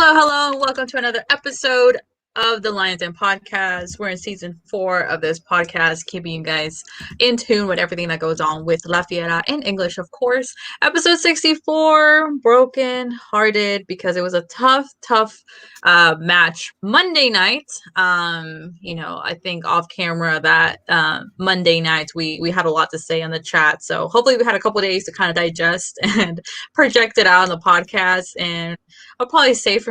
Hello. Welcome to another episode of the Lions Den podcast. We're in season 4 of this podcast, keeping you guys in tune with everything that goes on with La Fiera in English, of course. Episode 64, broken hearted because it was a tough match Monday night. I think off camera that Monday nights we had a lot to say on the chat. So hopefully we had a couple days to kind of digest and project it out on the podcast, and I'll probably safe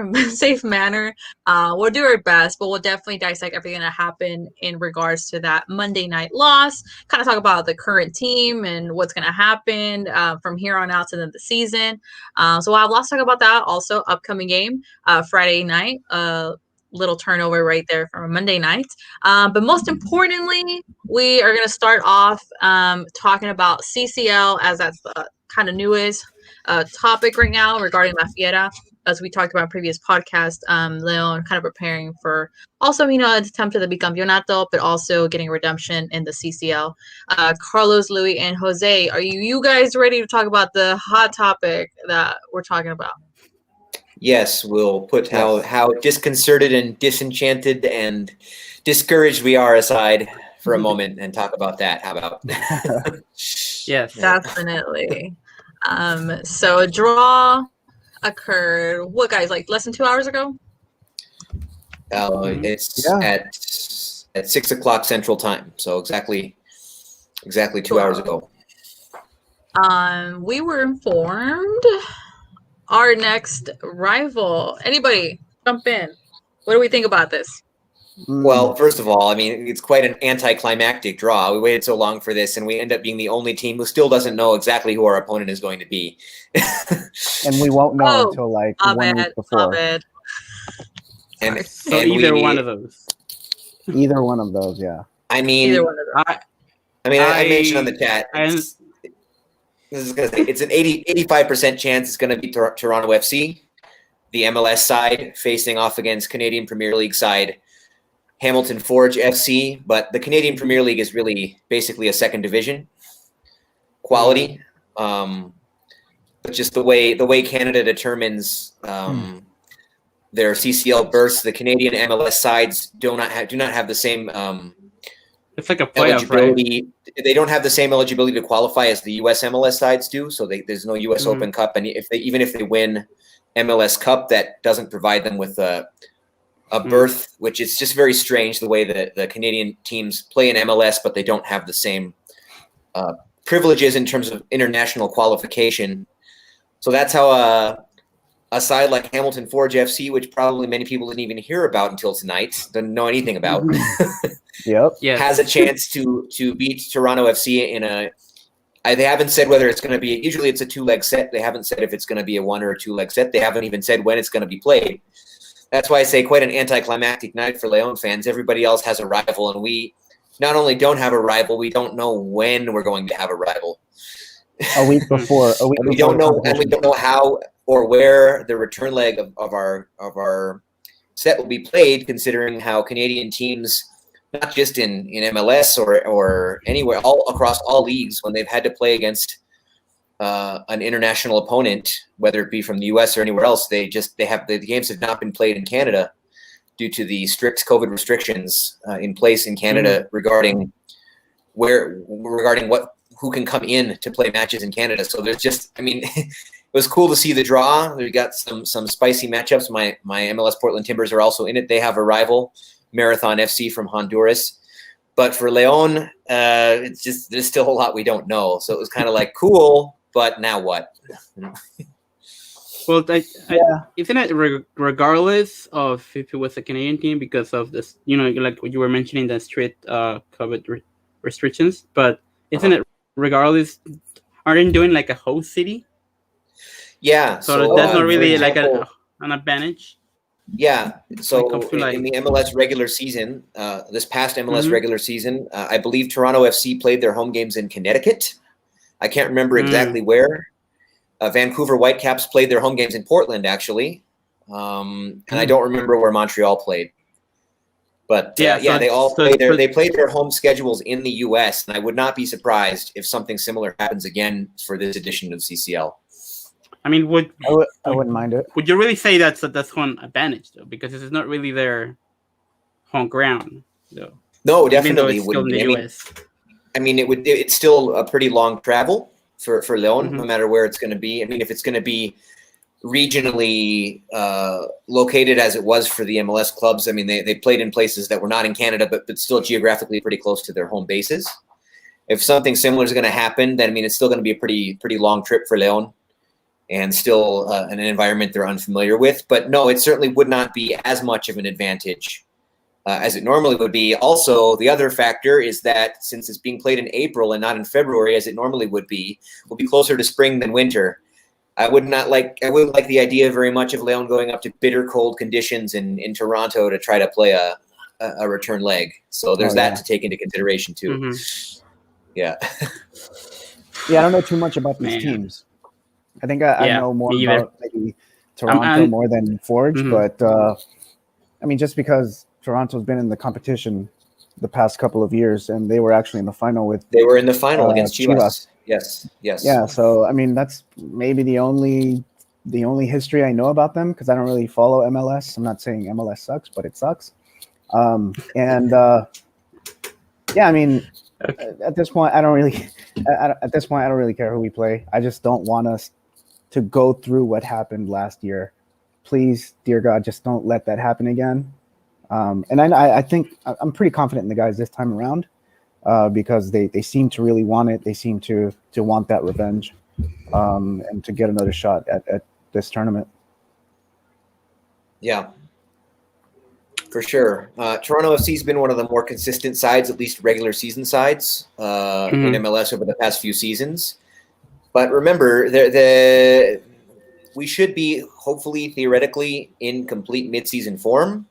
manner. We'll do our best, but we'll definitely dissect everything that happened in regards to that Monday night loss. Kind of talk about the current team and what's going to happen from here on out to the end of the season. So we'll have lots to talk about that. Also, upcoming game Friday night. Little turnover right there from a Monday night. But most importantly, we are going to start off talking about CCL, as that's the kind of newest topic right now regarding La Fiera. As we talked about in previous podcast, Leon kind of preparing for also, an attempt at the bicampeonato, but also getting redemption in the CCL. Carlos, Louis, and Jose, are you guys ready to talk about the hot topic that we're talking about? Yes, we'll put how disconcerted and disenchanted and discouraged we are aside for a moment and talk about that. How about? Yes, definitely. So a draw occurred. What, guys? Like less than 2 hours ago? It's at 6 o'clock Central Time. So exactly 2 hours ago. We were informed our next rival. Anybody jump in? What do we think about this? Well, first of all, it's quite an anticlimactic draw. We waited so long for this, and we end up being the only team who still doesn't know exactly who our opponent is going to be. And we won't know until like 1 week before. And either one of those. Either one of those, yeah. Either one of those. I mentioned on the chat. It's an 85% chance it's going to be Toronto FC, the MLS side facing off against Canadian Premier League side Hamilton Forge FC, but the Canadian Premier League is really basically a second division quality. But just the way Canada determines their CCL berths, the Canadian MLS sides do not have the same it's like a playoff, eligibility. Right? They don't have the same eligibility to qualify as the US MLS sides do. So there's no US Open Cup, and even if they win MLS Cup, that doesn't provide them with a berth, which is just very strange the way that the Canadian teams play in MLS, but they don't have the same privileges in terms of international qualification. So that's how a side like Hamilton Forge FC, which probably many people didn't even hear about until tonight, didn't know anything about, has a chance to beat Toronto FC in a. They haven't said whether it's going to be. Usually, it's a 2-leg set. They haven't said if it's going to be a 1 or a 2-leg set. They haven't even said when it's going to be played. That's why I say quite an anticlimactic night for Leon fans. Everybody else has a rival, and we not only don't have a rival, we don't know when we're going to have a rival. A week before. We don't know how or where the return leg of our set will be played, considering how Canadian teams, not just in MLS or anywhere, all across all leagues, when they've had to play against an international opponent, whether it be from the US or anywhere else, the games have not been played in Canada due to the strict COVID restrictions in place in Canada regarding who can come in to play matches in Canada. So there's it was cool to see the draw. We got some spicy matchups. My MLS Portland Timbers are also in it. They have a rival, Marathon FC from Honduras. But for Leon, there's still a lot we don't know. So it was kind of like cool, but now what? Well, isn't it regardless of if it was a Canadian team because of this, like you were mentioning the strict COVID restrictions, but isn't it regardless? Aren't they doing like a host city? Yeah. So that's not really like an advantage. Yeah. So in the MLS regular season, this past MLS regular season, I believe Toronto FC played their home games in Connecticut. I can't remember exactly where. Vancouver Whitecaps played their home games in Portland, actually. And I don't remember where Montreal played. But they played their home schedules in the US, and I would not be surprised if something similar happens again for this edition of CCL. I mean, I wouldn't mind it. would you really say that's home advantage though? Because this is not really their home ground, though. No, Even though definitely it's still in wouldn't the be. US. It's still a pretty long travel for Leon, Mhm. no matter where it's going to be. I mean, if it's going to be regionally located as it was for the MLS clubs, I mean, they played in places that were not in Canada, but still geographically pretty close to their home bases. If something similar is going to happen, then I mean, it's still going to be a pretty long trip for Leon, and still an environment they're unfamiliar with. But no, it certainly would not be as much of an advantage as it normally would be. Also, the other factor is that since it's being played in April and not in February, as it normally would be, will be closer to spring than winter. I wouldn't like the idea very much of Leon going up to bitter cold conditions in Toronto to try to play a return leg. So there's that to take into consideration too. Mhm. Yeah. Yeah, I don't know too much about these Man. teams. I think I know more me either. about maybe Toronto more than Forge, Mhm. but I mean, just because Toronto's been in the competition the past couple of years, and they were actually in the final with. They were in the final against Chivas. Yes. Yeah, so I mean, that's maybe the only history I know about them, because I don't really follow MLS. I'm not saying MLS sucks, but it sucks. Yeah, I mean, at this point, I don't really care who we play. I just don't want us to go through what happened last year. Please, dear God, just don't let that happen again. And I think I'm pretty confident in the guys this time around, because they seem to really want it. They seem to want that revenge, and to get another shot at this tournament. Yeah, for sure. Toronto FC has been one of the more consistent sides, at least regular season sides, in MLS over the past few seasons. But remember, we should be hopefully, theoretically, in complete mid-season form,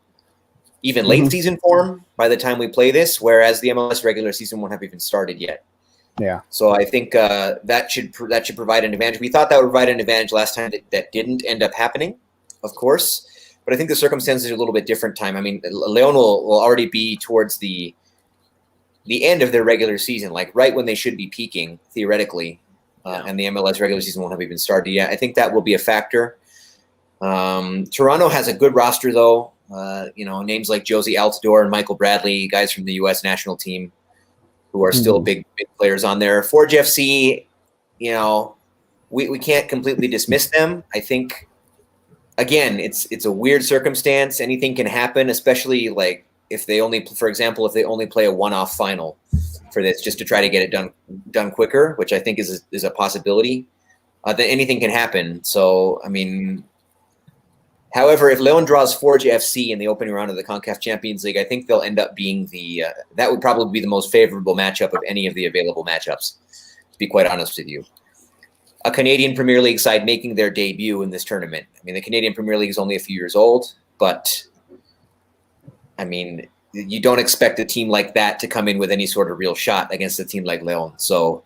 even late season form by the time we play this, whereas the MLS regular season won't have even started yet. Yeah. So I think that should provide an advantage. We thought that would provide an advantage last time. That didn't end up happening, of course. But I think the circumstances are a little bit different time. I mean, Leon will already be towards the end of their regular season, like right when they should be peaking, theoretically. And the MLS regular season won't have even started yet. I think that will be a factor. Toronto has a good roster, though. Names like Josie Altidore and Michael Bradley, guys from the U.S. national team, who are still big players on there. Forge FC, we can't completely dismiss them. I think, again, it's a weird circumstance. Anything can happen, especially like if they only play a one-off final for this, just to try to get it done quicker, which I think is a possibility. Then anything can happen. So, I mean, however, if Leon draws Forge FC in the opening round of the CONCACAF Champions League, I think they'll end up being that would probably be the most favorable matchup of any of the available matchups, to be quite honest with you. A Canadian Premier League side making their debut in this tournament. I mean, the Canadian Premier League is only a few years old, but I mean, you don't expect a team like that to come in with any sort of real shot against a team like Leon. So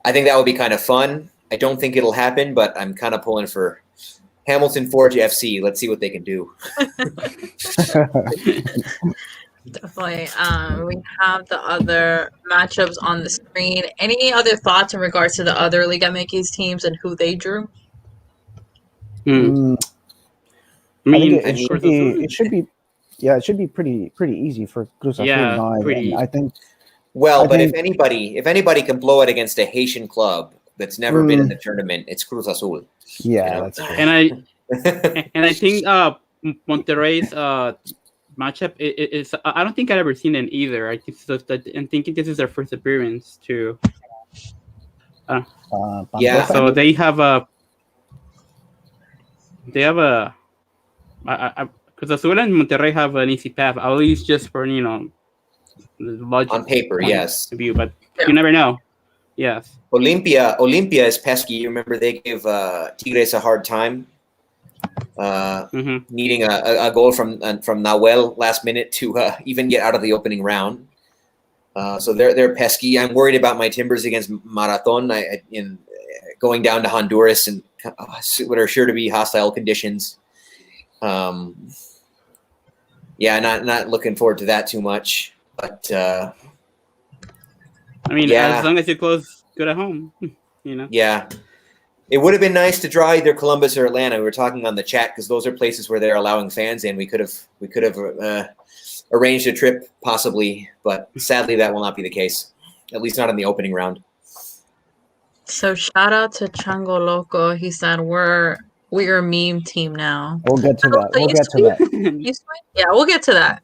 I think that would be kind of fun. I don't think it'll happen, but I'm kind of pulling for Hamilton Forge FC. Let's see what they can do. Definitely. We have the other matchups on the screen. Any other thoughts in regards to the other Liga MX teams and who they drew? I think it should be. Yeah, it should be pretty easy for Cruz Azul. Yeah, I think. Well, if anybody can blow it against a Haitian club that's never been in the tournament, it's Cruz Azul. Yeah, that's true. And I think Monterrey's matchup is I don't think I've ever seen it either. I think I'm thinking this is their first appearance too. So they have a Cruz Azul and Monterrey have an easy path, at least just for logic on paper, yes. View, but you never know. Yes. Olimpia is pesky. You remember they gave Tigres a hard time, needing a goal from Nahuel last minute to even get out of the opening round. So they're pesky. I'm worried about my Timbers against Marathon in going down to Honduras and what are sure to be hostile conditions. Not looking forward to that too much. But I mean, as long as you close good at home, Yeah. It would have been nice to draw either Columbus or Atlanta. We were talking on the chat because those are places where they're allowing fans in. We could have arranged a trip possibly, but sadly that will not be the case. At least not in the opening round. So shout out to Chango Loco. He said we are a meme team now. We'll get to that. We'll get to that. You sweet? Yeah, we'll get to that.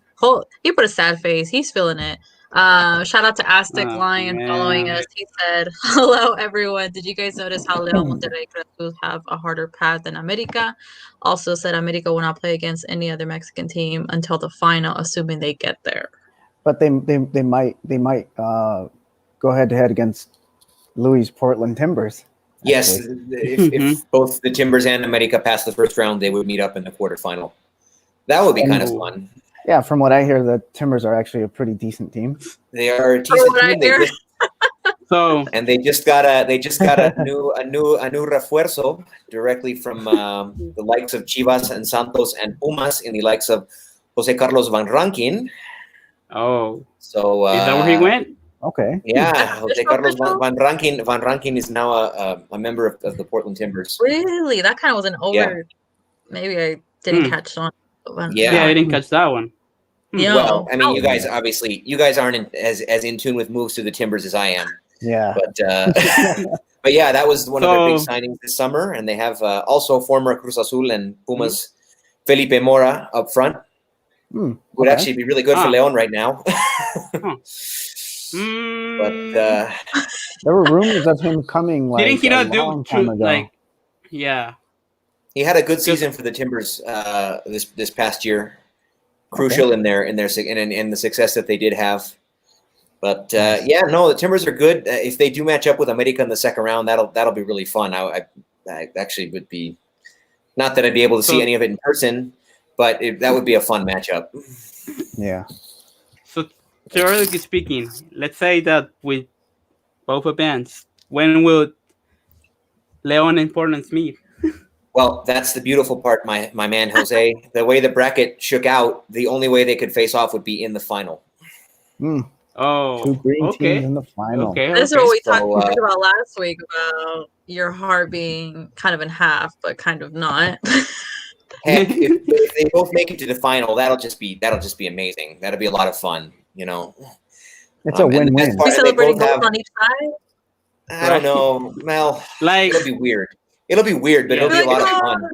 He put a sad face. He's feeling it. Shout out to Aztec Lion following us. He said, "Hello, everyone. Did you guys notice how León, Monterrey, Cruz have a harder path than America?" Also said America will not play against any other Mexican team until the final, assuming they get there. But they might go head to head against Louis Portland Timbers. Yes, if both the Timbers and America pass the first round, they would meet up in the quarterfinal. That would be kind of fun. Yeah, from what I hear, the Timbers are actually a pretty decent team. They are a decent team. And they just got a new refuerzo directly from the likes of Chivas and Santos and Pumas in the likes of Jose Carlos Van Rankin. Oh, so is that where he went? Okay. Yeah, Jose Carlos Van Rankin. Van Rankin is now a member of the Portland Timbers. Really, that kind of was an over. Yeah. Maybe I didn't catch on. Yeah, I didn't catch that one. Yeah. Well, I mean, you guys aren't as in tune with moves to the Timbers as I am. Yeah. But yeah, that was one of their big signings this summer, and they have also former Cruz Azul and Pumas Felipe Mora up front. Would actually be really good for León right now. But there were rumors of him coming like didn't he not long do time ago. like yeah. He had a good season for the Timbers this past year. Crucial in the success that they did have. But the Timbers are good. If they do match up with America in the second round, that'll be really fun. I actually would be, not that I'd be able to see any of it in person, but that would be a fun matchup. Yeah. So theoretically speaking, let's say that with both events, when will León and Portland meet? Well, that's the beautiful part, my man Jose. The way the bracket shook out, the only way they could face off would be in the final. Oh, two green teams in the final. This is what we talked about last week about your heart being kind of in half, but kind of not. Heck, if they both make it to the final, that'll just be amazing. That'll be a lot of fun, you know. It's a win-win. We celebrating goals on each side. I don't know, Mel. Like, it'll be weird. It'll be weird, but it'll be a lot of fun.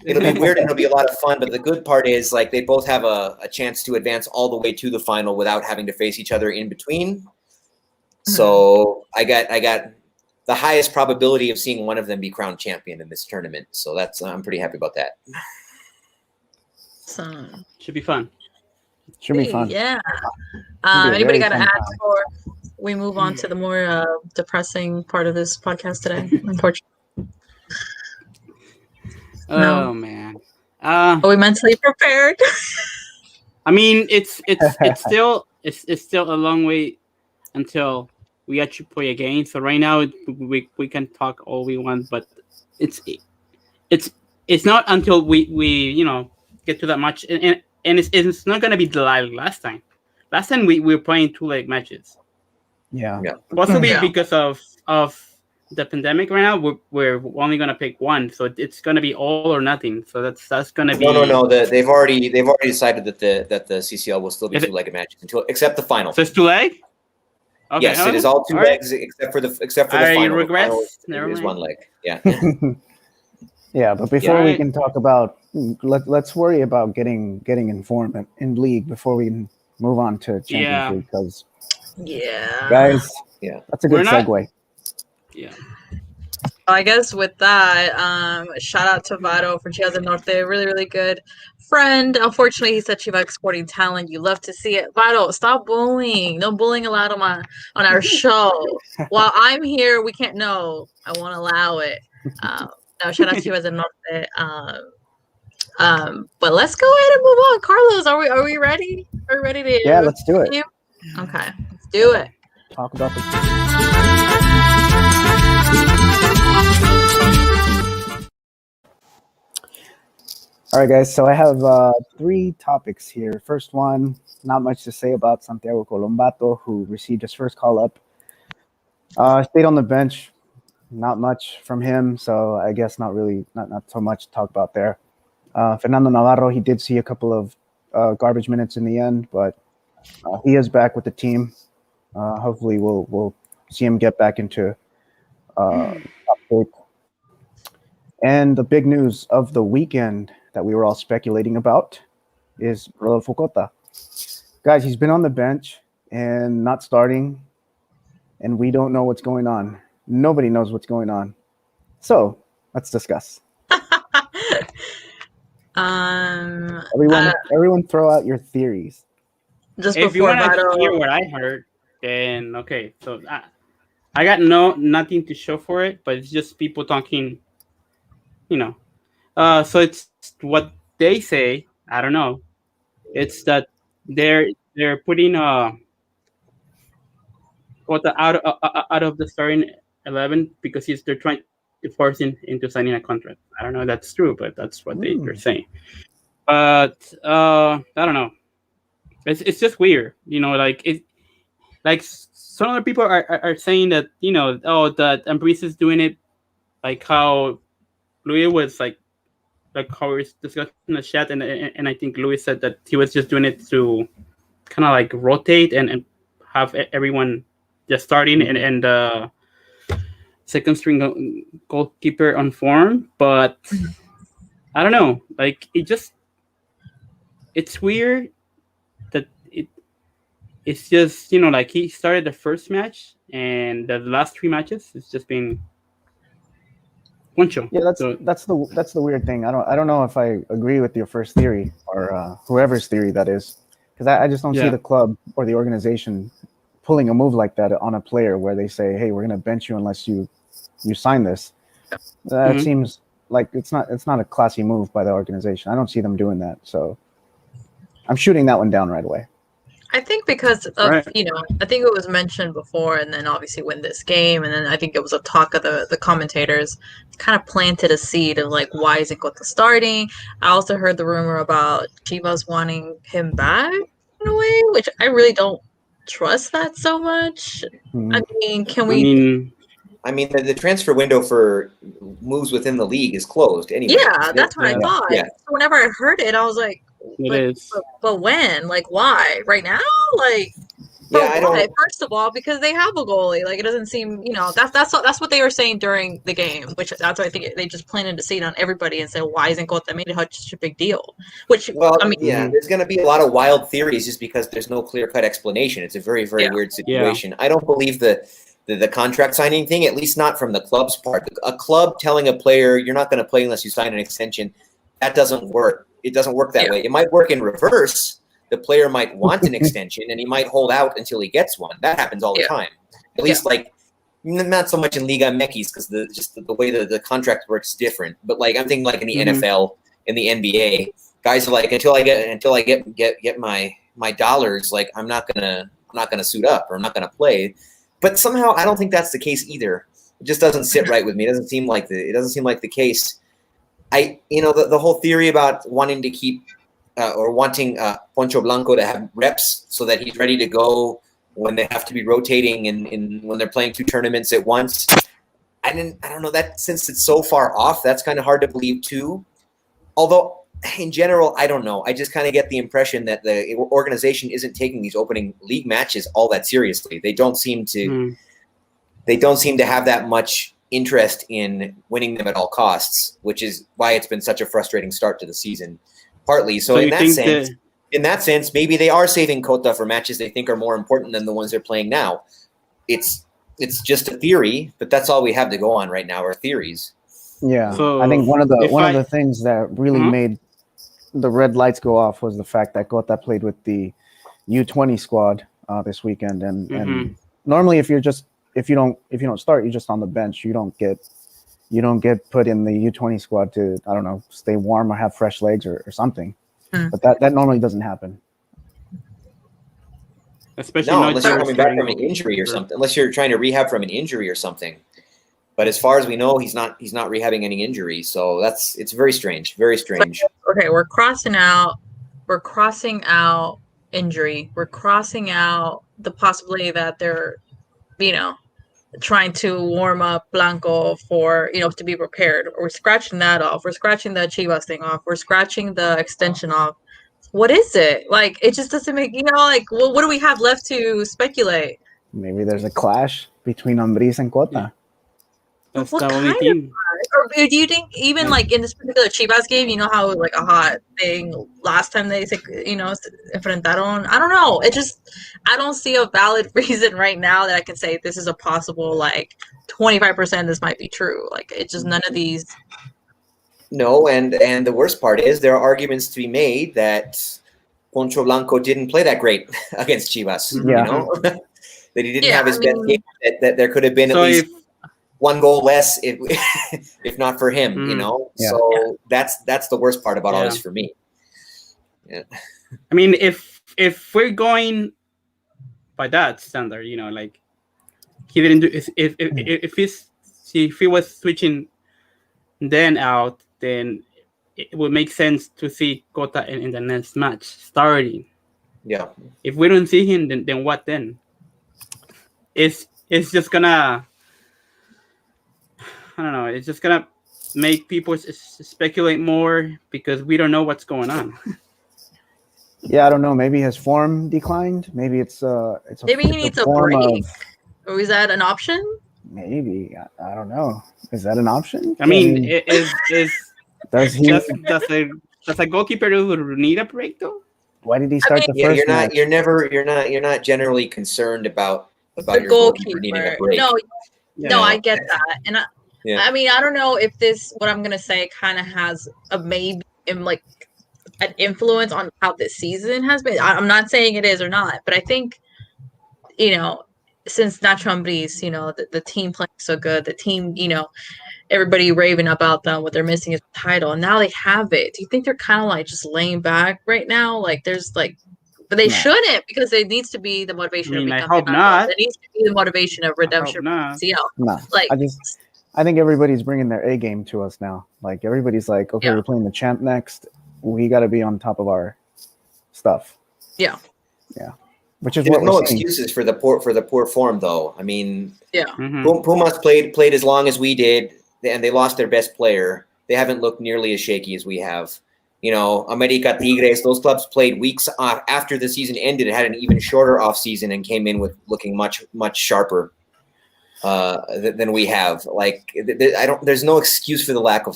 It'll be weird and it'll be a lot of fun. But the good part is, like, they both have a chance to advance all the way to the final without having to face each other in between. So I got the highest probability of seeing one of them be crowned champion in this tournament. So I'm pretty happy about that. Should be fun. Should be fun. Yeah. Anybody got to add before we move on to the more depressing part of this podcast today? Unfortunately. Oh man. Are we mentally prepared? I mean, it's still a long way until we actually play a game. So right now we can talk all we want, but it's not until we get to that match, and it's not gonna be like last time. Last time we were playing 2 leg matches. Yeah. Possibly because of the pandemic right now, we're only gonna pick one, so it's gonna be all or nothing. So that's gonna be no. They've already decided that the CCL will still be 2-legged matches except the final. So it's 2 leg. Okay, yes, it is all 2 legs except for the final. I regress. It is 1 leg. Yeah. Yeah, but before we can talk about, let's worry about getting informed in league before we can move on to Champions League, because guys, that's a good segue. Yeah. I guess with that, shout out to Vado from Chivas del Norte. Really, really good friend. Unfortunately, he said Chivas exporting talent. You love to see it. Vado, stop bullying. No bullying allowed on our show. While I'm here, we can't. No, I won't allow it. No, shout out to Chivas del Norte. But let's go ahead and move on. Carlos, are we ready? Are we ready to? Yeah, let's do it. Okay, let's do it. Talk about the. All right, guys. So I have 3 topics here. First one, not much to say about Santiago Colombato, who received his first call up. Stayed on the bench not much from him, so I guess not so much to talk about there. Fernando Navarro, he did see a couple of garbage minutes in the end, but he is back with the team. Hopefully, we'll see him get back into top shape. And the big news of the weekend that we were all speculating about is Rodolfo Cota. Guys, he's been on the bench and not starting, and we don't know what's going on. Nobody knows what's going on. So let's discuss. Everyone throw out your theories. Just if you before want to battle, hear what I heard, then okay. So I got nothing to show for it, but it's just people talking. So it's what they say. I don't know. It's that they're putting Cota out of the starting 11 because they're trying to force him into signing a contract. I don't know if that's true, but that's what they're saying. But I don't know. It's just weird, like some other people are saying that that Ambrise is doing it like how Louis was like how we were discussing in the chat, and I think Louis said that he was just doing it to kind of like rotate and have everyone just starting and second string goalkeeper on form. But I don't know, like it's weird that it's just like he started the first match and the last 3 matches it's just been Poncho. Yeah, that's the weird thing. I don't know if I agree with your first theory or whoever's theory that is, because I just don't see the club or the organization pulling a move like that on a player where they say, hey, we're going to bench you unless you sign this. That seems like it's not a classy move by the organization. I don't see them doing that, so I'm shooting that one down right away. I think because of, I think it was mentioned before, and then obviously win this game, and then I think it was a talk of the commentators, kind of planted a seed of like, why isn't Cota starting? I also heard the rumor about Chivas wanting him back in a way, which I really don't trust that so much. I mean, the transfer window for moves within the league is closed anyway. Yeah, that's what I thought. Yeah. So whenever I heard it, I was like, but when? Like, why? Right now? Like, why? First of all, because they have a goalie. Like, it doesn't seem, that's what they were saying during the game, which that's why I think they just planted a seed on everybody and said, why isn't Cota made such a big deal? Which, there's going to be a lot of wild theories just because there's no clear-cut explanation. It's a very, very weird situation. I don't believe the contract signing thing, at least not from the club's part. A club telling a player, you're not going to play unless you sign an extension, that doesn't work. It doesn't work that way. It might work in reverse. The player might want an extension, and he might hold out until he gets one. That happens all the time. At least, like, not so much in Liga MX because the way the contract works is different. But like I'm thinking, like in the NFL, in the NBA, guys are like, until I get my dollars, like I'm not gonna suit up or I'm not gonna play. But somehow I don't think that's the case either. It just doesn't sit right with me. It doesn't seem like the case. The whole theory about wanting to keep or wanting Poncho Blanco to have reps so that he's ready to go when they have to be rotating and when they're playing 2 tournaments at once. I don't know that since it's so far off, that's kind of hard to believe too. Although in general, I don't know. I just kind of get the impression that the organization isn't taking these opening league matches all that seriously. They don't seem to have that much interest in winning them at all costs, which is why it's been such a frustrating start to the season. Partly. So in that sense, maybe they are saving Cota for matches they think are more important than the ones they're playing now. It's just a theory, but that's all we have to go on right now are theories. Yeah. So I think one of the things that really made the red lights go off was the fact that Cota played with the U20 squad this weekend, and normally if you don't start, you're just on the bench. You don't get put in the U20 squad to, I don't know, stay warm or have fresh legs or something. But that normally doesn't happen. Especially unless you're coming back from an injury or something. Unless you're trying to rehab from an injury or something. But as far as we know, he's not rehabbing any injury. So it's very strange. Very strange. Okay, we're crossing out injury. We're crossing out the possibility that they're, trying to warm up Blanco for, to be prepared. We're scratching that off. We're scratching the Chivas thing off. We're scratching the extension off. What is it? Like, it just doesn't make, like, well, what do we have left to speculate? Maybe there's a clash between Ambriz and Cota. Yeah. That's What the only kind thing. Or do you think even like in this particular Chivas game, how like a hot thing last time they enfrentaron? I don't know. I don't see a valid reason right now that I can say this is a possible like 25% this might be true. Like it's just none of these. No, and the worst part is there are arguments to be made that Poncho Blanco didn't play that great against Chivas. Yeah. That he didn't have his best game. That there could have been So at least one goal less if not for him. Yeah. So that's the worst part about all this for me. Yeah. I mean, if we're going by that standard, like he didn't do if he was switching then out, then it would make sense to see Cota in the next match starting. Yeah. If we don't see him, then what then? It's just gonna, I don't know. It's just gonna make people speculate more because we don't know what's going on. Yeah, I don't know. Maybe his form declined. Maybe Maybe he needs a break. Or is that an option? Maybe I don't know. Is that an option? I mean, does a goalkeeper need a break though? Why did he start the first match? You're not generally concerned about your goalkeeper needing a break. No, I get that, and I mean, I don't know if what I'm gonna say kind of has a maybe like an influence on how this season has been. I'm not saying it is or not, but I think since Nacho Ambriz, the team playing so good, the team, everybody raving about them, what they're missing is the title, and now they have it. Do you think they're kind of like just laying back right now? Like there's like, but they shouldn't, because it needs to be the motivation of I hope not. It needs to be the motivation of redemption. No, like I think everybody's bringing their A game to us now. Like everybody's like, okay, we're playing the champ next. We got to be on top of our stuff. Yeah. Which is There's what no we're seeing. excuses for the poor form, though. I mean, Mm-hmm. Pumas played as long as we did, and they lost their best player. They haven't looked nearly as shaky as we have. America, Tigres, those clubs played weeks after the season ended. It had an even shorter off season and came in with looking much sharper than we have. Like there's no excuse for the lack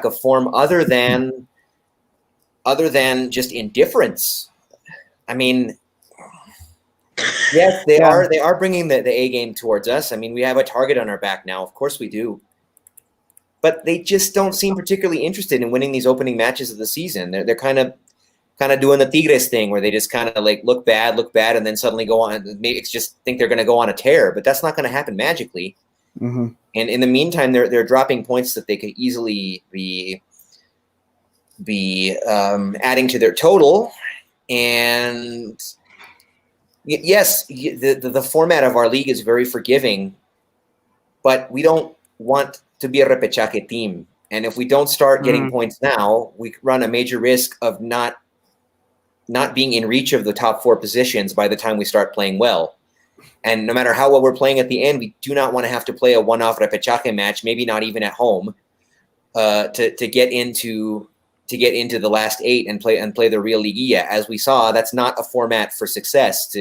of form other than just indifference. I mean. Yes, they are bringing the A game towards us. I mean, we have a target on our back now. Of course we do. But they just don't seem particularly interested in winning these opening matches of the season. They're kind of doing the Tigres thing where they just kind of like look bad, and then suddenly go on. Maybe it's just think they're going to go on a tear, but that's not going to happen magically. Mm-hmm. And in the meantime, they're dropping points that they could easily be adding to their total. And yes, the format of our league is very forgiving, but we don't want to be a repechaje team. And if we don't start getting points now, we run a major risk of not being in reach of the top 4 positions by the time we start playing well. And no matter how well we're playing at the end, we do not want to have to play a one-off repechaje match, maybe not even at home, to get into the last 8 and play the real Liguilla. As we saw, that's not a format for success.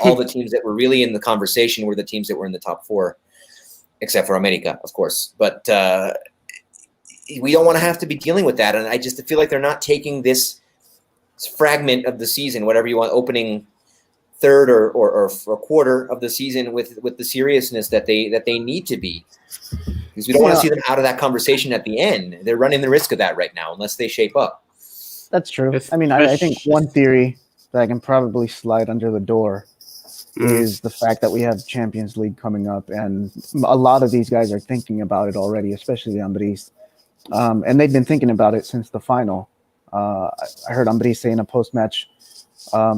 All the teams that were really in the conversation were the teams that were in the top 4, except for America, of course. But we don't want to have to be dealing with that. And I just feel like they're not taking this fragment of the season, whatever you want, opening third or a quarter of the season with the seriousness that they need to be. Because we don't want to see them out of that conversation at the end. They're running the risk of that right now unless they shape up. That's true. I mean, I think one theory that I can probably slide under the door is the fact that we have Champions League coming up, and a lot of these guys are thinking about it already, especially the Ambriz. And they've been thinking about it since the final. I heard Ambriz say in a post-match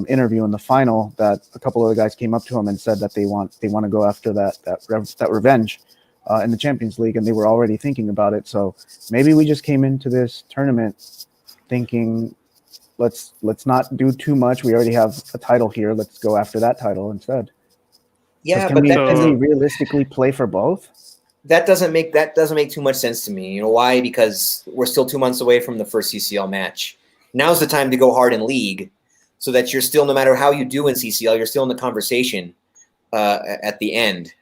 interview in the final that a couple of the guys came up to him and said that they want to go after that revenge in the Champions League, and they were already thinking about it. So maybe we just came into this tournament thinking, let's not do too much. We already have a title here. Let's go after that title instead. Yeah, can but we realistically play for both? That doesn't make too much sense to me. You know why? Because we're still 2 months away from the first CCL match. Now's the time to go hard in league, so that you're still, no matter how you do in CCL, you're still in the conversation at the end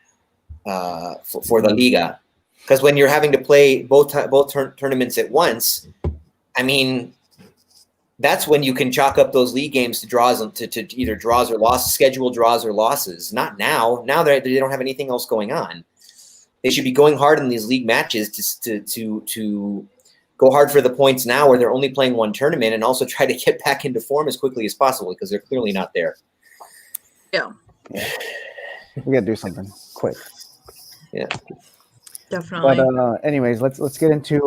for the Liga. Because when you're having to play both tournaments at once, I mean, that's when you can chalk up those league games to draws, to either draws or losses, scheduled draws or losses. Not now. Now they don't have anything else going on. They should be going hard in these league matches to go hard for the points now, where they're only playing one tournament, and also try to get back into form as quickly as possible, because they're clearly not there. Yeah. We got to do something quick. Yeah. Definitely. But anyways, let's get into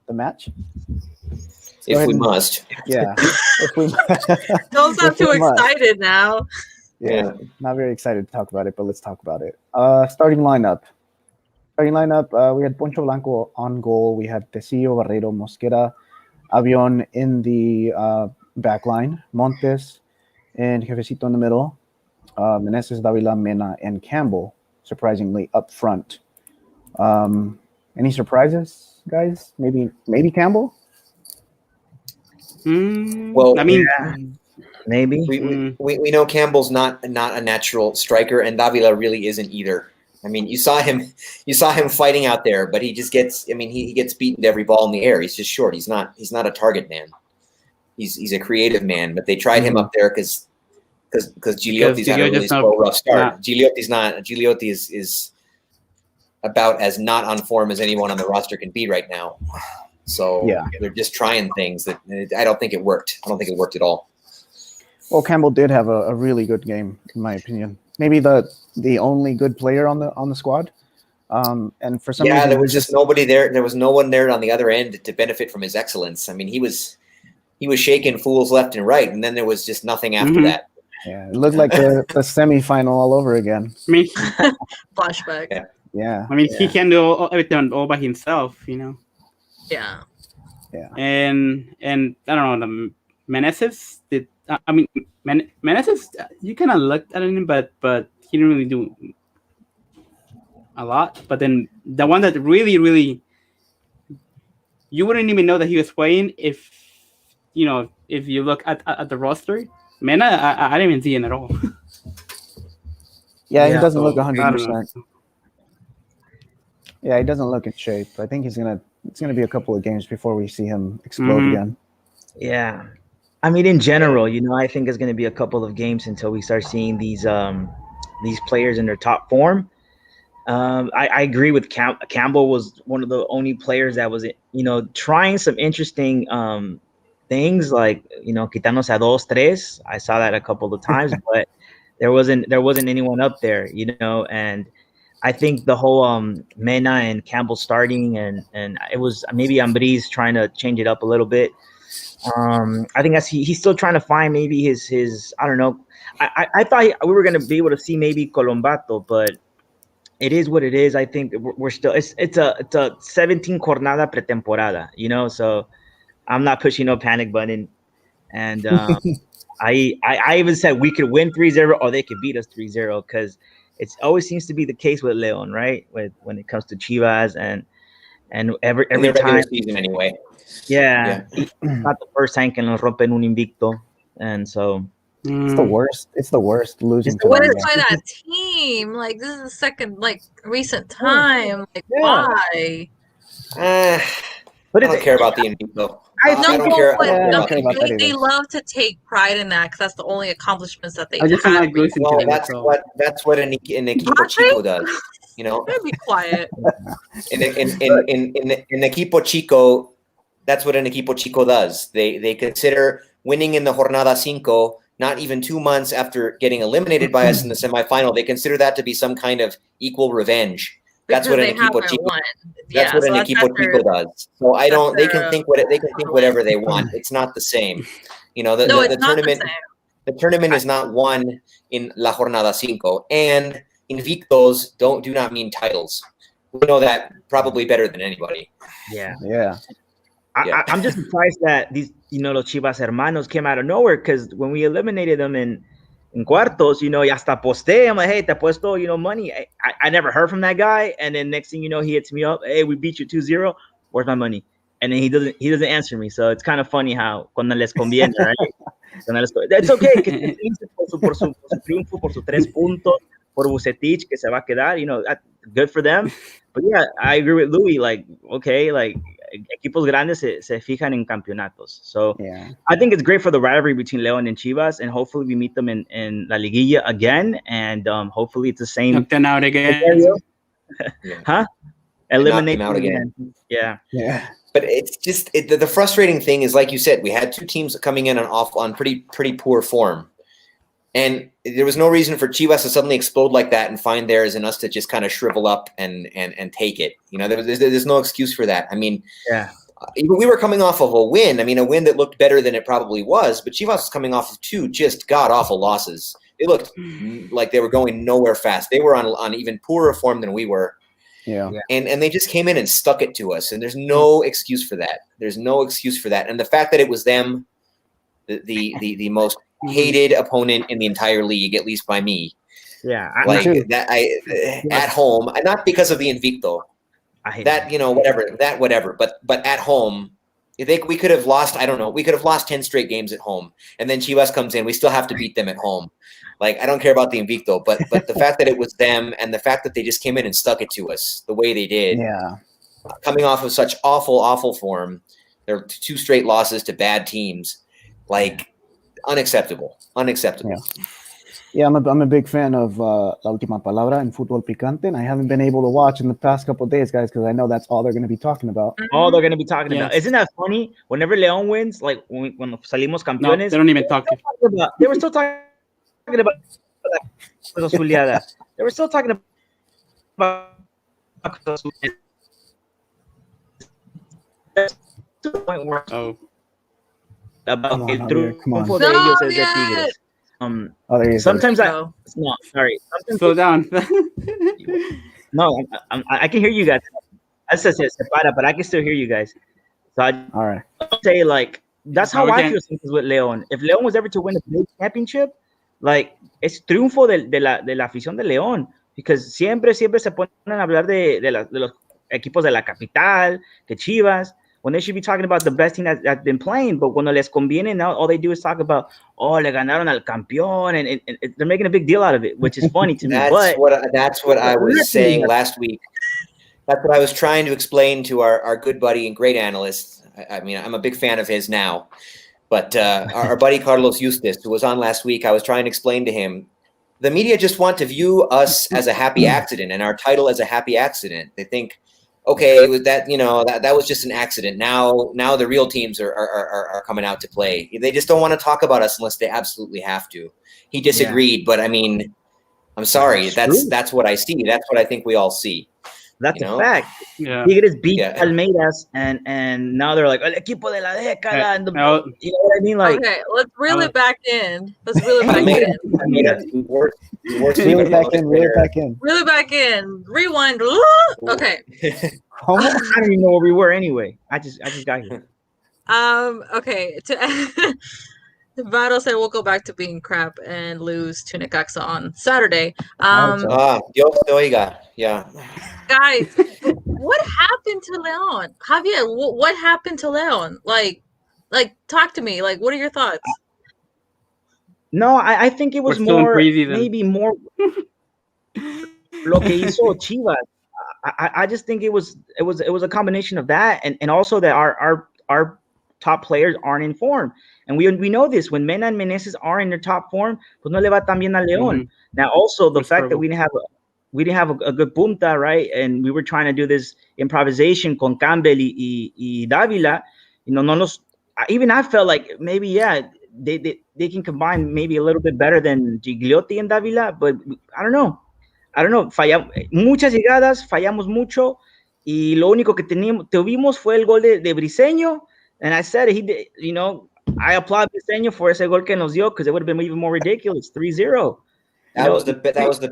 the match. If we must. Yeah. If we Don't sound too excited now. Yeah, not very excited to talk about it, but let's talk about it. Starting lineup. We had Poncho Blanco on goal. We had Tecillo, Barreiro, Mosquera, Avion in the back line, Montes and Jefecito in the middle, Meneses, Davila, Mena, and Campbell, surprisingly, up front. Any surprises, guys? Maybe Campbell? Well, I mean, maybe we know Campbell's not a natural striker, and Davila really isn't either. I mean, you saw him fighting out there, but he just gets. I mean, he gets beaten to every ball in the air. He's just short. He's not a target man. He's a creative man, but they tried him up there because Gigliotti's had a really rough start. Gigliotti is about as not on form as anyone on the roster can be right now. So they're just trying things that I don't think it worked. I don't think it worked at all. Well, Campbell did have a really good game, in my opinion. Maybe the only good player on the squad. And for some reason, there was just nobody there. There was no one there on the other end to benefit from his excellence. I mean, he was shaking fools left and right, and then there was just nothing after that. Yeah, it looked like the semifinal all over again. I mean, flashback. Yeah. I mean, he can do everything all by himself, you know. Yeah. And I don't know, the Meneses did. I mean, Meneses, you kind of looked at him, but he didn't really do a lot. But then the one that really, you wouldn't even know that he was playing if you look at the roster. Mena, I didn't even see him at all. He doesn't look 100%. Yeah, he doesn't look in shape. I think it's gonna be a couple of games before we see him explode again. Yeah. I mean, in general, I think it's going to be a couple of games until we start seeing these players in their top form. I agree with Campbell was one of the only players that was, trying some interesting things like, quitarnos a dos, tres. I saw that a couple of times, but there wasn't anyone up there, and I think the whole Mena and Campbell starting and it was maybe Ambriz trying to change it up a little bit. I think he's still trying to find maybe his I don't know. I thought we were going to be able to see maybe Colombato, but it is what it is. I think we're still it's a 17 jornada pretemporada, so I'm not pushing no panic button. And I even said we could win 3-0 or they could beat us 3-0 because it always seems to be the case with Leon, right? When it comes to Chivas and every time season anyway. Yeah. It's not the first time que nos rompen un invicto, and so it's the worst. It's the worst losing. What is by that team? Like this is the second recent time. Like why? But I don't care about the invicto. I don't care. They love to take pride in that because that's the only accomplishments that they have. Well, that's what an equipo chico does. Be quiet. In equipo chico, that's what an equipo chico does. They consider winning in the jornada cinco, not even 2 months after getting eliminated by us in the semifinal. They consider that to be some kind of equal revenge. That's what an equipo chico. That's what an equipo chico does. So I don't. They can think whatever they want. It's not the same. The tournament. The tournament is not won in la jornada cinco, and invictos do not mean titles. We know that probably better than anybody. Yeah. I'm just surprised that these, los Chivas hermanos came out of nowhere because when we eliminated them in in cuartos, you know, y hasta posté. I'm like, hey, te apuesto, you know, money. I never heard from that guy. And then next thing you know, he hits me up. Hey, we beat you 2-0. Where's my money? And then he doesn't answer me. So it's kind of funny how cuando les conviene, right? It's okay. Que esté triste por su triunfo, por sus 3 puntos, por Vucetich, que se va a quedar. You know, good for them. But yeah, I agree with Louis. Like, okay, like equipos grandes se fijan en campeonatos. So Yeah. I think it's great for the rivalry between León and Chivas, and hopefully we meet them in La Liguilla again, and hopefully it's the same. Knock them out again. Huh? Eliminate them out again. Yeah. Yeah. But it's just the frustrating thing is, like you said, we had 2 teams coming in on pretty poor form, and there was no reason for Chivas to suddenly explode like that and find theirs, and us to just kind of shrivel up and take it. You know, there's no excuse for that. I mean, yeah, we were coming off of a win. I mean, a win that looked better than it probably was, but Chivas was coming off of 2 just god awful losses. It looked like they were going nowhere fast. They were on even poorer form than we were. Yeah. And they just came in and stuck it to us, and there's no excuse for that. There's no excuse for that. And the fact that it was them, the most hated opponent in the entire league, at least by me. Yeah, like that. At home, not because of the Invicto. I hate that. You know, whatever. But at home, you think we could have lost? I don't know. We could have lost 10 straight games at home, and then Chivas comes in. We still have to beat them at home. Like, I don't care about the Invicto, but the fact that it was them, and the fact that they just came in and stuck it to us the way they did. Yeah. Coming off of such awful form, there are 2 straight losses to bad teams. Like, unacceptable. Yeah. Yeah, I'm a big fan of La Última Palabra and Fútbol Picante, and I haven't been able to watch in the past couple of days, guys, because I know that's all they're going to be talking about. All they're going to be talking about. Isn't that funny? Whenever León wins, like when salimos campeones, no, they don't even talk. They were still talking about They were still talking about about el triunfo de ellos es de Tigres. Sometimes sorry. Slow down. No, I can hear you guys. I said separa, but I can still hear you guys. So all right. I'll say, like, that's how I feel sometimes with León. If León was ever to win a big championship, like, es triunfo de la afición de León, because siempre se ponen a hablar de los equipos de la capital, de Chivas, when they should be talking about the best team that's been playing. But cuando les conviene, now all they do is talk about, le ganaron al campeón, and they're making a big deal out of it, which is funny to me. That's what I was saying last week. That's what I was trying to explain to our good buddy and great analyst. I mean, I'm a big fan of his now. But our buddy Carlos Eustace, who was on last week, I was trying to explain to him, the media just want to view us as a happy accident and our title as a happy accident. They think, okay, it was that, you know, that was just an accident. Now the real teams are coming out to play. They just don't want to talk about us unless they absolutely have to. He disagreed, but I mean, I'm sorry. That's what I see. That's what I think we all see. That's a fact. Yeah. Tigres beat Palmeiras, and now they're like, el equipo de la década. And you know what I mean? Like, okay, let's reel it back in. Reel it back in. Rewind. Okay. I don't even know where we were anyway. I just got here. Okay. Vado said we'll go back to being crap and lose to Necaxa on Saturday. Dios te oiga. Yeah. Guys, what happened to León? Javier, what happened to León? Like, talk to me. Like, what are your thoughts? No, I think it was maybe more lo que hizo Chivas. I just think it was a combination of that and also that our top players aren't in form. And we know this, when Mena and Meneses are in their top form, pues no le va tan bien a León. Mm-hmm. Now, also the fact that we didn't have a good punta, right? And we were trying to do this improvisation con Campbell y Davila. You know, even I felt like maybe they can combine maybe a little bit better than Gigliotti and Davila, but I don't know. Fallamos muchas llegadas, fallamos mucho, y lo único que tuvimos fue el gol de Briseño. And I said I applaud Briseño for ese gol que nos dio, because it would have been even more ridiculous. 3-0. That was the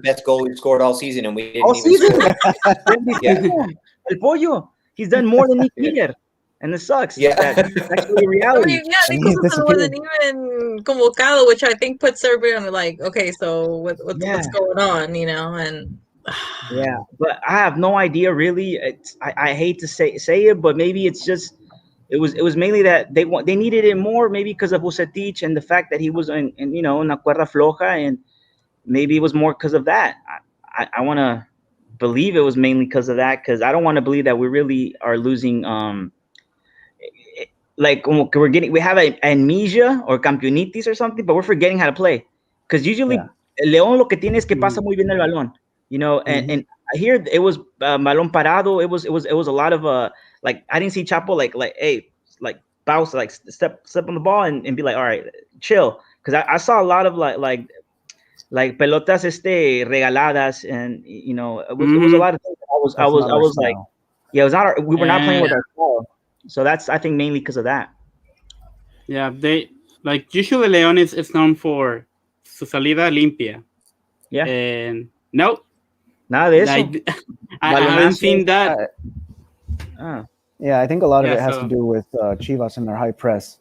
best goal we've scored all season, and we didn't even score. El Pollo, he's done more than Nick Miller, and it sucks. Yeah, that's actually reality. I mean, Nicholson wasn't even convocado, which I think puts everybody on like, okay, so what's Yeah. going on, you know? And Yeah, but I have no idea really. I hate to say it, but maybe it's just it was mainly that they needed it more, maybe because of Vucetich and the fact that he was in you know in la cuerda floja, and maybe it was more because of that. I want to believe it was mainly because of that, because I don't want to believe that we really are losing like we have amnesia or campeonitis or something, but we're forgetting how to play. Because usually León lo que tiene es que pasa muy bien el balón, you know, and here it was balón parado. It was a lot of like I didn't see Chapo like hey like bounce like step on the ball and be like, all right, chill, because I saw a lot of like pelotas regaladas, and you know it was a lot of things. I was like, yeah, it was not we were not playing with our style. So that's I think mainly because of that. Yeah, they like usually León is known for su salida limpia. Yeah. And no, nada de eso. I haven't seen that. Yeah, I think a lot of it has to do with Chivas and their high press.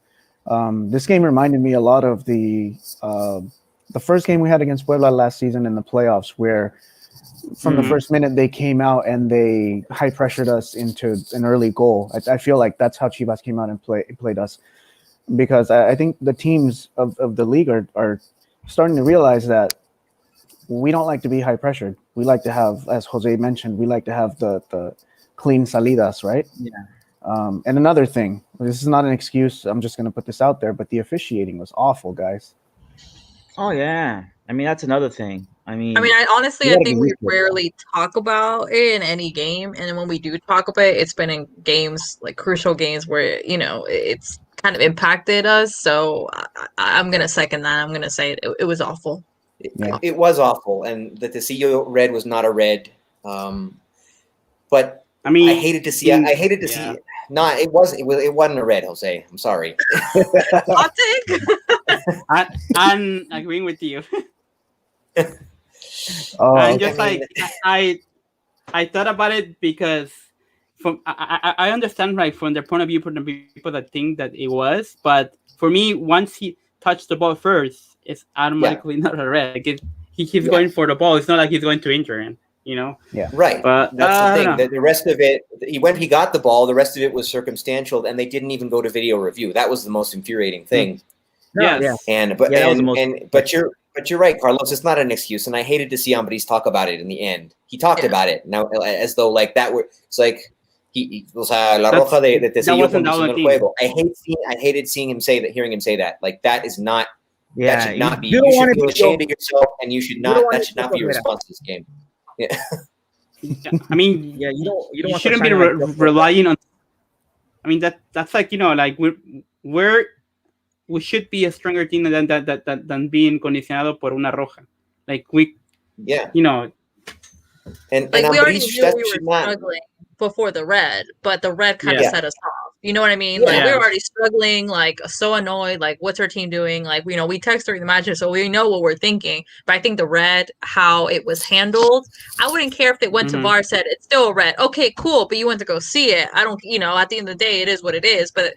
This game reminded me a lot of the first game we had against Puebla last season in the playoffs, where from the first minute they came out and they high pressured us into an early goal. I feel like that's how Chivas came out and played us, because I think the teams of the league are starting to realize that we don't like to be high pressured. We like to have, as Jose mentioned, we like to have the clean salidas, right? Yeah. And another thing, this is not an excuse, I'm just going to put this out there, but the officiating was awful, guys. Oh yeah, I mean that's another thing. I mean, I think we rarely talk about it in any game, and when we do talk about it, it's been in games like crucial games where you know it's kind of impacted us. So I'm gonna second that. I'm gonna say it was awful. Yeah. It was awful, and the Tecillo red was not a red. But I mean, I hated to see. It. Not it wasn't a red, Jose. I'm sorry. Hot take. I'm agreeing with you. I thought about it because I understand, right, from their point of view, from the people that think that it was, but for me, once he touched the ball first, it's automatically not a red. Like he's going for the ball. It's not like he's going to injure him. You know, right. But that's the thing. The rest of it, he got the ball. The rest of it was circumstantial, and they didn't even go to video review. That was the most infuriating thing. Yes. But you're right, Carlos. It's not an excuse, and I hated to see Ambris talk about it in the end. He talked about it now as though like that were. It's like o sea, la roja de Tecillo condicionó el juego. I hated seeing him say that, hearing him say that. Like that is not. Yeah, that should not be. You should be ashamed of yourself, and you should not. That should not be your response to this game. Yeah. I mean, you shouldn't be relying on. I mean that's like, you know, like we should be a stronger team than being condicionado por una roja. Like you know, and like we already Ambris, knew we were struggling before the red, but the red kind of set us off. You know what I mean? Like we were already struggling, like so annoyed, like what's our team doing? Like, you know, we text during the matches, so we know what we're thinking. But I think the red, how it was handled, I wouldn't care if they went to VAR, said it's still a red. Okay, cool, but you went to go see it. I don't, you know, at the end of the day, it is what it is. But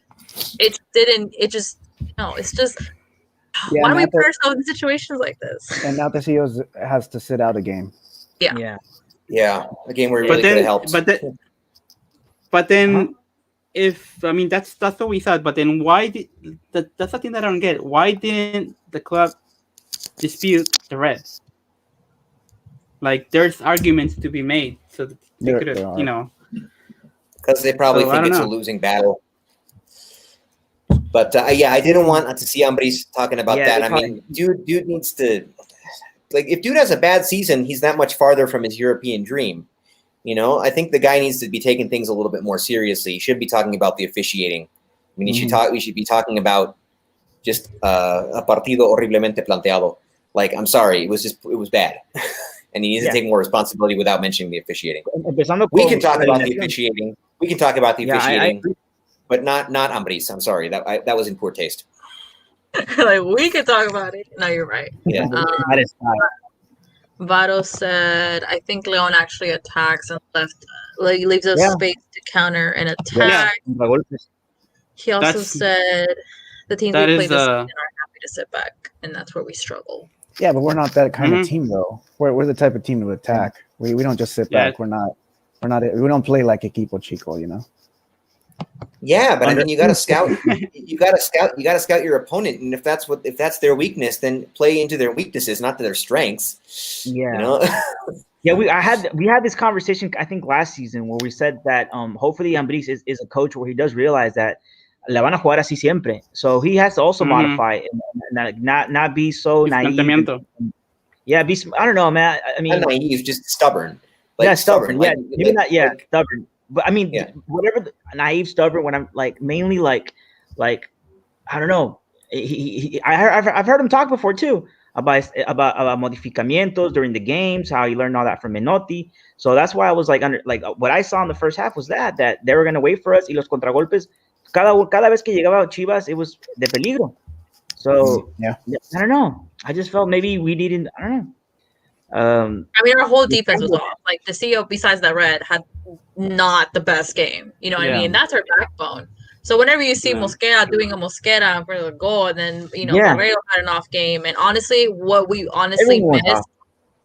it didn't. It just, no, it's just. Why do we put ourselves in situations like this? And now Tecillo has to sit out a game. Yeah. A game where he really could have helped. But then. If I mean that's what we thought, but then why did that's the thing that I don't get. Why didn't the club dispute the Reds? Like there's arguments to be made, so that they could have, you know, because they probably think it's a losing battle. But I didn't want to see Ambris talking about that. I mean, dude needs to, like, if dude has a bad season, he's that much farther from his European dream. You know, I think the guy needs to be taking things a little bit more seriously. He should be talking about the officiating. I mean, we should be talking about just a partido horriblemente planteado. Like, I'm sorry, it was bad. And he needs to take more responsibility without mentioning the officiating. We can talk about the officiating. But not Ambris. I'm sorry, that was in poor taste. Like, we could talk about it. No, you're right. Yeah. That is fine. Vado said, I think Leon actually attacks and leaves us space to counter and attack. He also said the teams we played this season are happy to sit back, and that's where we struggle. Yeah, but we're not that kind of team though. We're the type of team to attack. We don't just sit back. We don't play like equipo chico, you know. Yeah, but I mean, you got to scout. You got to scout your opponent, and if that's their weakness, then play into their weaknesses, not to their strengths. Yeah. You know? Yeah, we had this conversation I think last season where we said that hopefully Ambriz is a coach where he does realize that la van a jugar así siempre, so he has to also modify and not be so naive. Yeah, I don't know, man. I mean, not naive, just stubborn. Stubborn. Yeah, maybe not. Yeah, stubborn. But I mean, whatever naive, stubborn. When I'm like mainly like I don't know. I've heard him talk before too about modificamientos during the games, how he learned all that from Menotti. So that's why I was like what I saw in the first half was that they were gonna wait for us. Y los contragolpes, cada vez que llegaba Chivas, it was de peligro. So I don't know. I just felt maybe we didn't. I don't know. I mean, our whole defense was off. Like the CEO, besides that red, had not the best game. You know what I mean? That's our backbone. So whenever you see Mosquera doing a Mosquera for the goal, and then Barrero had an off game, and honestly, what we honestly missed,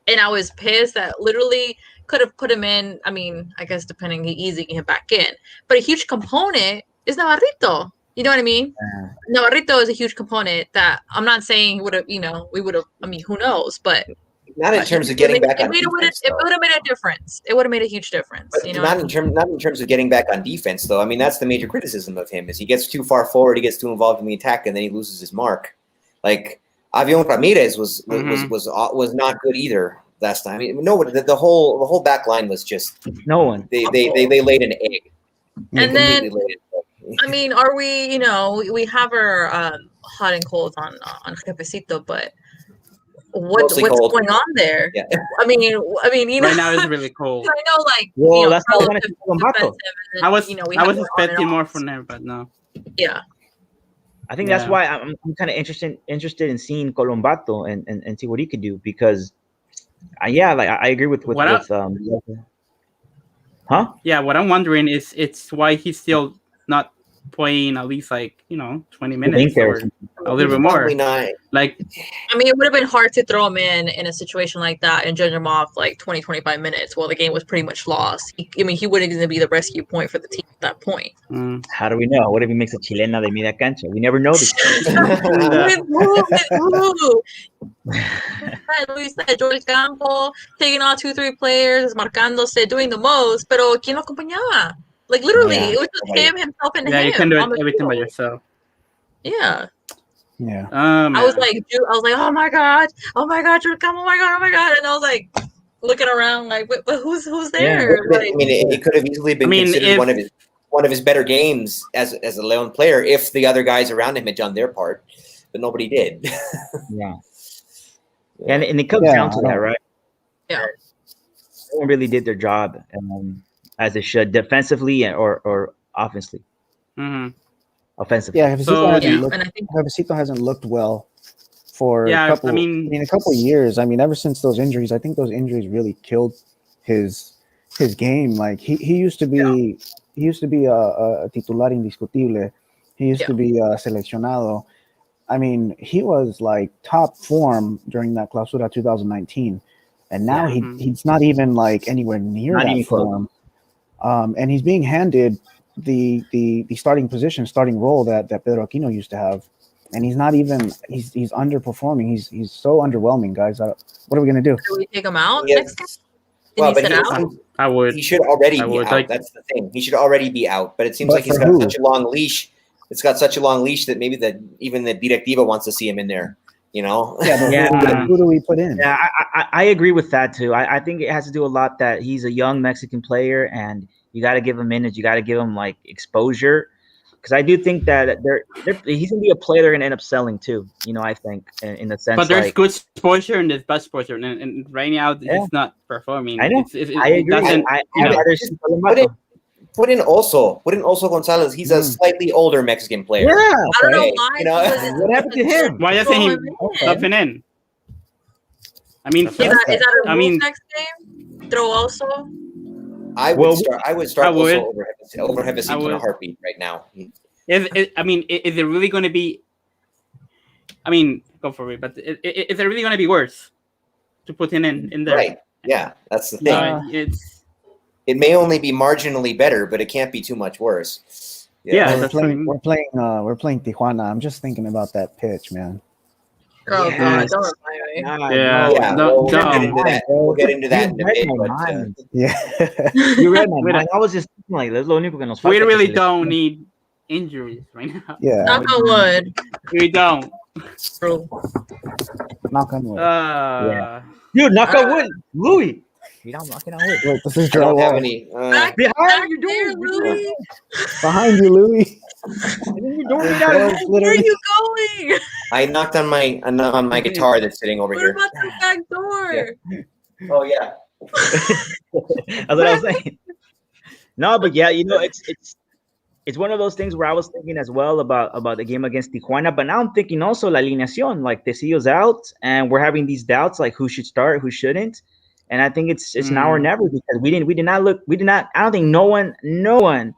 and I was pissed that literally could have put him in. I mean, I guess depending, he easy get him back in, but a huge component is Navarrito. You know what I mean? Navarrito is a huge component that I'm not saying would have, we would have. I mean, who knows? But not in terms of getting back on defense. It would have made a difference. It would have made a huge difference. But not in terms of getting back on defense, though. I mean, that's the major criticism of him is he gets too far forward, he gets too involved in the attack, and then he loses his mark. Like Avion Ramirez was not good either last time. I mean, no, the whole back line was just no one. They laid an egg. And then I mean, are we? We have our hot and cold on Jefecito, but what's going on there? Yeah. I mean, right now it's really cold. I know, like, that's I was expecting more from there, but no. Yeah. I think that's why I'm kind of interested in seeing Colombato and see what he could do because, I agree with huh? Yeah, what I'm wondering is it's why he's still not playing at least 20 minutes or a little bit more. Like, I mean, it would have been hard to throw him in a situation like that and judge him off 20-25 minutes while the game was pretty much lost. He wouldn't going to be the rescue point for the team at that point. How do we know? What if he makes a chilena de media cancha? We never know this. Luis said Joel Campo taking on 2-3 players, marcándose, doing the most, pero ¿quién lo acompañaba? Like literally, it was just himself, and him. Yeah, you can do everything by yourself. Yeah. Yeah. I was like, oh my god, Joel Campo, oh my god, and I was like looking around, like, but who's there? Yeah, I mean, it could have easily been considered one of his better games as a Leon player if the other guys around him had done their part, but nobody did. Yeah. And it comes down to that, right? Yeah. No one really did their job as they should, defensively or offensively. Offensively. Yeah, Jefecito hasn't looked well for a couple of years. I mean, ever since those injuries, I think those injuries really killed his game. Like he used to be a titular indiscutible. He used to be seleccionado. I mean, he was like top form during that Clausura 2019, and now he's not even like anywhere near that form. And he's being handed the starting role that Pedro Aquino used to have, and he's not even he's underperforming. He's so underwhelming, guys. What are we gonna do? Should we take him out next game? Well, but I would. He should already be out. That's the thing. He should already be out. But it seems like he's got such a long leash. It's got such a long leash that maybe even the Directiva wants to see him in there. You know? Who do we put in? Yeah, I agree with that too. I think it has to do a lot that he's a young Mexican player and you got to give him minutes. You got to give him like exposure. Because I do think that he's going to be a player they're going to end up selling too. I think in the sense. But there's good exposure and there's bad exposure. And right now, it's not performing. I know. I agree. Put in also Gonzalez. He's a slightly older Mexican player. Yeah. I don't know why. What happened to him? Why doesn't he stepping in? I mean, is that a move next game? Throw also. I would start also over Jefecito in a heartbeat right now. Is it really going to be? I mean, go for it. But is it really going to be worse to put in there? Right. Yeah, that's the thing. It It may only be marginally better, but it can't be too much worse. Yeah, we're that's playing. funny. We're playing Tijuana. I'm just thinking about that pitch, man. Oh Yes. God, don't remind me. God, Yeah. no. Yeah, Don't- we'll get don't. into that. We'll get into that in a You read bit. my But, mind. Yeah. You read my We mind. I was just thinking, like, es lo único que nos We falta. really que se don't les- need injuries right now. Yeah. Knock on wood. We don't. Bro. Knock on wood. Dude, knock on wood. Louis. Mira, I'm knocking on wood. Wait, this is I don't have drywall. any. Back Behind you, there, doing? Louis. Behind you, Louis. You're doing it Doors out. Where are literally- you going? I knocked on my guitar that's sitting over What here. about the back door? Oh yeah. That's what I was saying. No, but yeah, you know, it's one of those things where I was thinking as well about the game against Tijuana, but now I'm thinking also la alineación, like Tecillo's out, and we're having these doubts like who should start, who shouldn't, and I think it's now or never because we did not. I don't think no one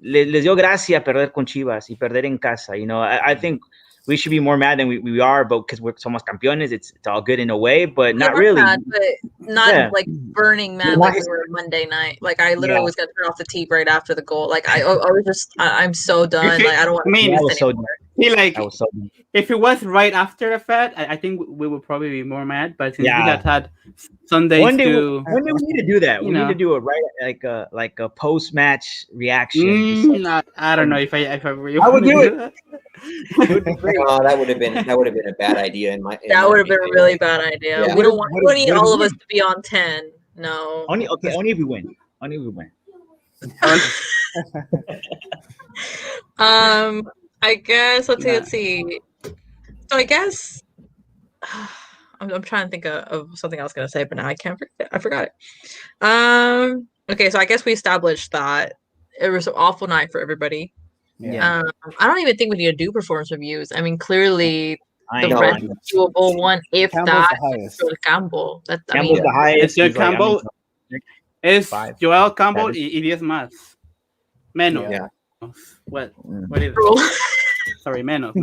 les dio gracia perder con Chivas y perder en casa. You know, I think we should be more mad than we are, but because we're somos campeones, it's all good in a way, but not We're really. mad, but not Yeah. like burning mad You're like not- we were Monday night. Like I literally was gonna turn off the TV right after the goal. Like I was just I'm so done. Like I don't want to I mean, see I this was so anymore. See, like, I was so if it was right after the fact, I think we would probably be more mad. But since we Yeah. had Sundays One day to, we need to do that. We you need know. to do it right like a post match reaction. Just like- I don't know if I really I would wanna do it. that. it would be great. Oh, that would have been a bad idea in my. That would have been a really bad idea. Yeah. We don't want. We don't need What if all we of us to be on 10. No. Only if we win. Only if we win. I guess let's see. Nah. Let's see. So I guess I'm trying to think of something I was gonna say, but now I can't. I forgot it. Okay, so I guess we established that it was an awful night for everybody. Yeah. I don't even think we need to do performance reviews. I mean, clearly I the know. red doable one, if Campbell's that, the highest. for Campbell. That's I Campbell's mean, the highest. It's Joel He's like, Campbell. Es 5. Joel Campbell That y 10 más. Menos. Yeah. What? Mm. What is it? bro, Sorry, menos.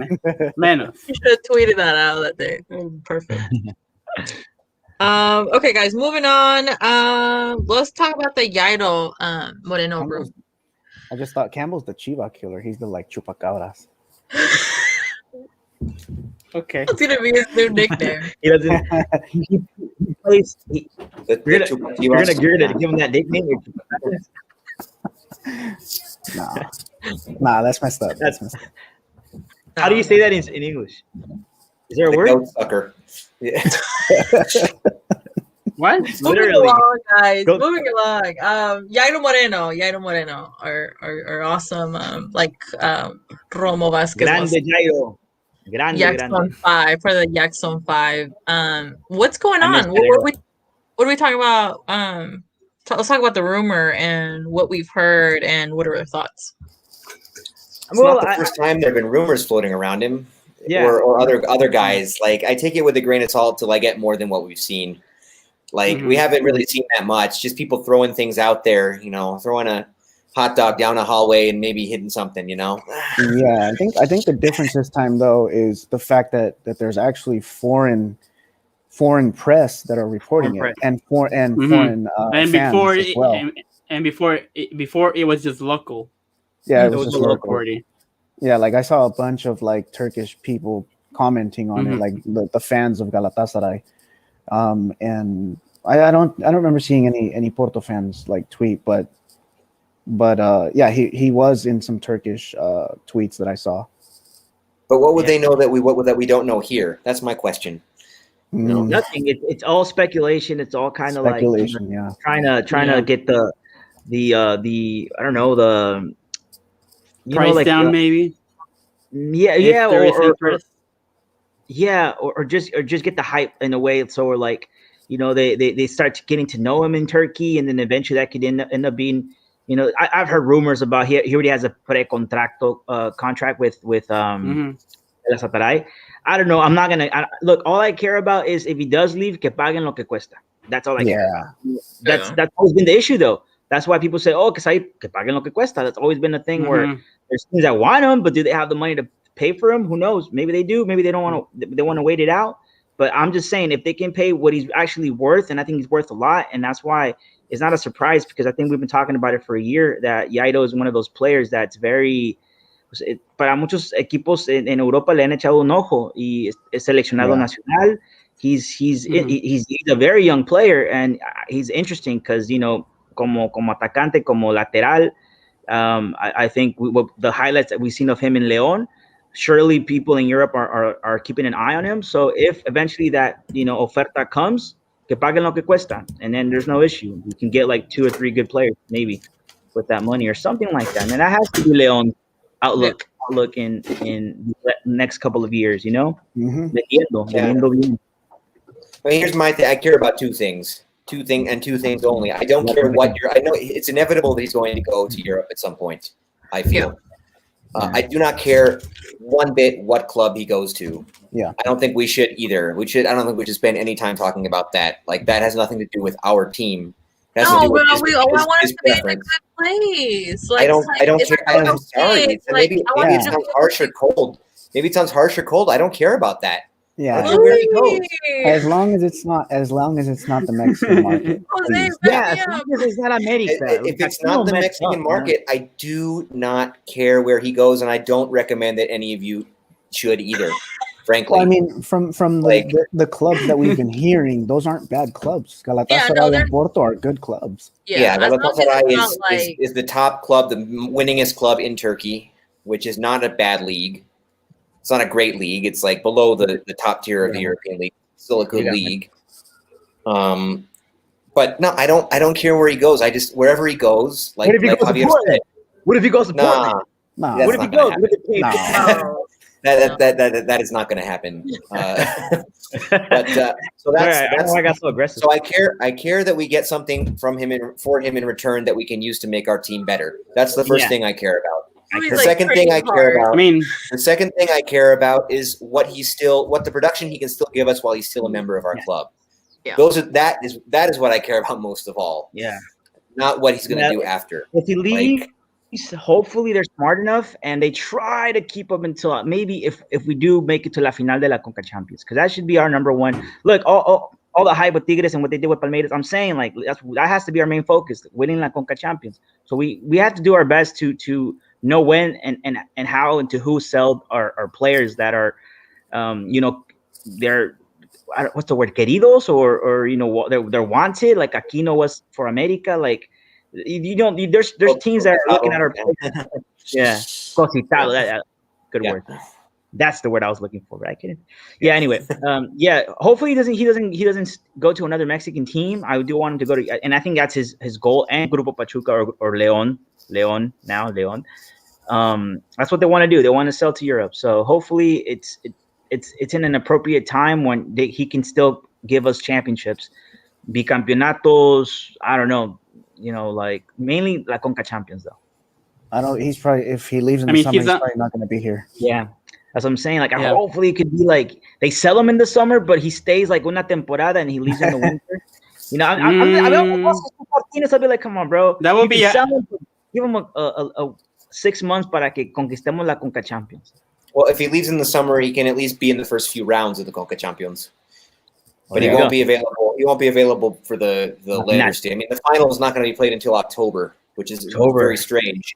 Menos. you should have tweeted that out that day. Perfect. Okay, guys, moving on. Let's talk about the Yairo Moreno group. I just thought Campbell's the Chiva killer. He's the like chupacabras. Okay. That's gonna be his new nickname. He doesn't. He plays. You're gonna give him that nickname. Nah, that's messed up. That's messed up. How do you say that in English? Is there a The word? goat sucker. Yeah. What? Moving Literally. along, guys. Go- Moving along. Yairo Moreno, our awesome Romo Vasquez. Grande Jairo. Grande, Yaxon grande. 5 for the Yaxon 5. What's going I miss on? that What are we talking about? Let's talk about the rumor and what we've heard and what are our thoughts. It's not the first time there have been rumors floating around him, Yeah. or other guys. Like I take it with a grain of salt till I get more than what we've seen. Like we haven't really seen that much. Just people throwing things out there, you know, throwing a hot dog down a hallway and maybe hitting something, you know. Yeah, I think the difference this time though is the fact that there's actually foreign press that are reporting Foreign it and foreign And fans before as well. and before it was just local. Yeah, it There was just no local. reporting. Yeah, like I saw a bunch of like Turkish people commenting on it, like the fans of Galatasaray, and I don't remember seeing any Porto fans like tweet, but yeah, he was in some Turkish tweets that I saw. But what would they know that we don't know here? That's my question. Mm, Nothing. It's all speculation. It's all kind of like speculation. Yeah, trying to get the I don't know the Price down, maybe. Yeah, If there is or interest. or just get the hype in a way so we're like, you know, they start getting to know him in Turkey, and then eventually that could end up being, you know, I've heard rumors about he already has a pre-contracto contract with El Sataray. I don't know. I'm not gonna look. All I care about is if he does leave, que paguen lo que cuesta. That's all I care about. That's always been the issue, though. That's why people say, "Oh, que paguen lo que cuesta." That's always been a thing where there's teams that want him, but do they have the money to pay for him. Who knows? Maybe they do. Maybe they don't want to. They want to wait it out. But I'm just saying, if they can pay what he's actually worth, and I think he's worth a lot, and that's why it's not a surprise, because I think we've been talking about it for a year, that Yaito is one of those players that's very, para muchos equipos en Europa le han echado un ojo y es seleccionado nacional. He's a very young player, and he's interesting because, you know, como atacante, como lateral. I think the highlights that we've seen of him in León, surely people in Europe are keeping an eye on him. So if eventually that, you know, oferta comes, que paguen lo que cuesta, and then there's no issue. You can get like 2 or 3 good players maybe with that money or something like that. And that has to be León's outlook in the next couple of years, you know? Vendiendo bien. Well, here's my thing. I care about two things only. I don't care what I know it's inevitable that he's going to go to Europe at some point, I feel. I do not care one bit what club he goes to. Yeah. I don't think we should either. I don't think we should spend any time talking about that. Like, that has nothing to do with our team. It has to do with I want us his to be in a preference. good place. Like, I don't care. I'm sorry. Like, Maybe it sounds harsh or cold. Maybe it sounds harsh or cold. I don't care about that. Yeah. I don't care where he goes. As long as it's not the Mexican market. Jose, Yeah, as long as it's not America. If it's not the Mexican market, I do not care where he goes, and I don't recommend that any of you should either. Frankly, Well, I mean, from the clubs that we've been hearing, those aren't bad clubs. Galatasaray and Porto are good clubs. Yeah, Galatasaray is the top club, the winningest club in Turkey, which is not a bad league. It's not a great league. It's like below the top tier of the European league. Still a good league. But no, I don't care where he goes. I just wherever he goes. Like, what if he goes to Portland? What if he goes to Portland? Nah. What if he goes? That is not going to happen. So that's I got so aggressive. So I care that we get something from him for him in return that we can use to make our team better. That's the first thing I care about. The second thing I care about is what the production he can still give us while he's still a member of our club. Yeah. That is what I care about most of all. Yeah. Not what he's going to do after. If he leaves, hopefully they're smart enough and they try to keep up until maybe if we do make it to la final de la Conca Champions, because that should be our number one. Look, all the hype with Tigres and what they did with Palmeiras, I'm saying, like, that has to be our main focus, winning la Conca Champions. So we have to do our best to know when and how and to who sell our players that are, they're, what's the word, queridos, or you know, they're wanted, like Aquino was for America. Like, you don't, there's teams that are looking at our players. Yeah, cositado, that good word. That's the word I was looking for, right? Yeah. Anyway, hopefully he doesn't go to another Mexican team. I do want him to go to, and I think that's his goal. And Grupo Pachuca or León. That's what they want to do. They want to sell to Europe. So hopefully it's in an appropriate time when he can still give us championships, bicampeonatos. I don't know, like mainly La Conca Champions though. I don't. He's probably, if he leaves in the summer, he's probably not going to be here. Yeah. That's what I'm saying. Like, hopefully it could be like they sell him in the summer, but he stays like una temporada and he leaves in the winter. I'll be like, come on, bro. That would be give him a 6 months para que conquistemos la Conca Champions. Well, if he leaves in the summer, he can at least be in the first few rounds of the Conca Champions. But he won't be available. He won't be available for the later stage. I mean, the final is not going to be played until October, which is very strange.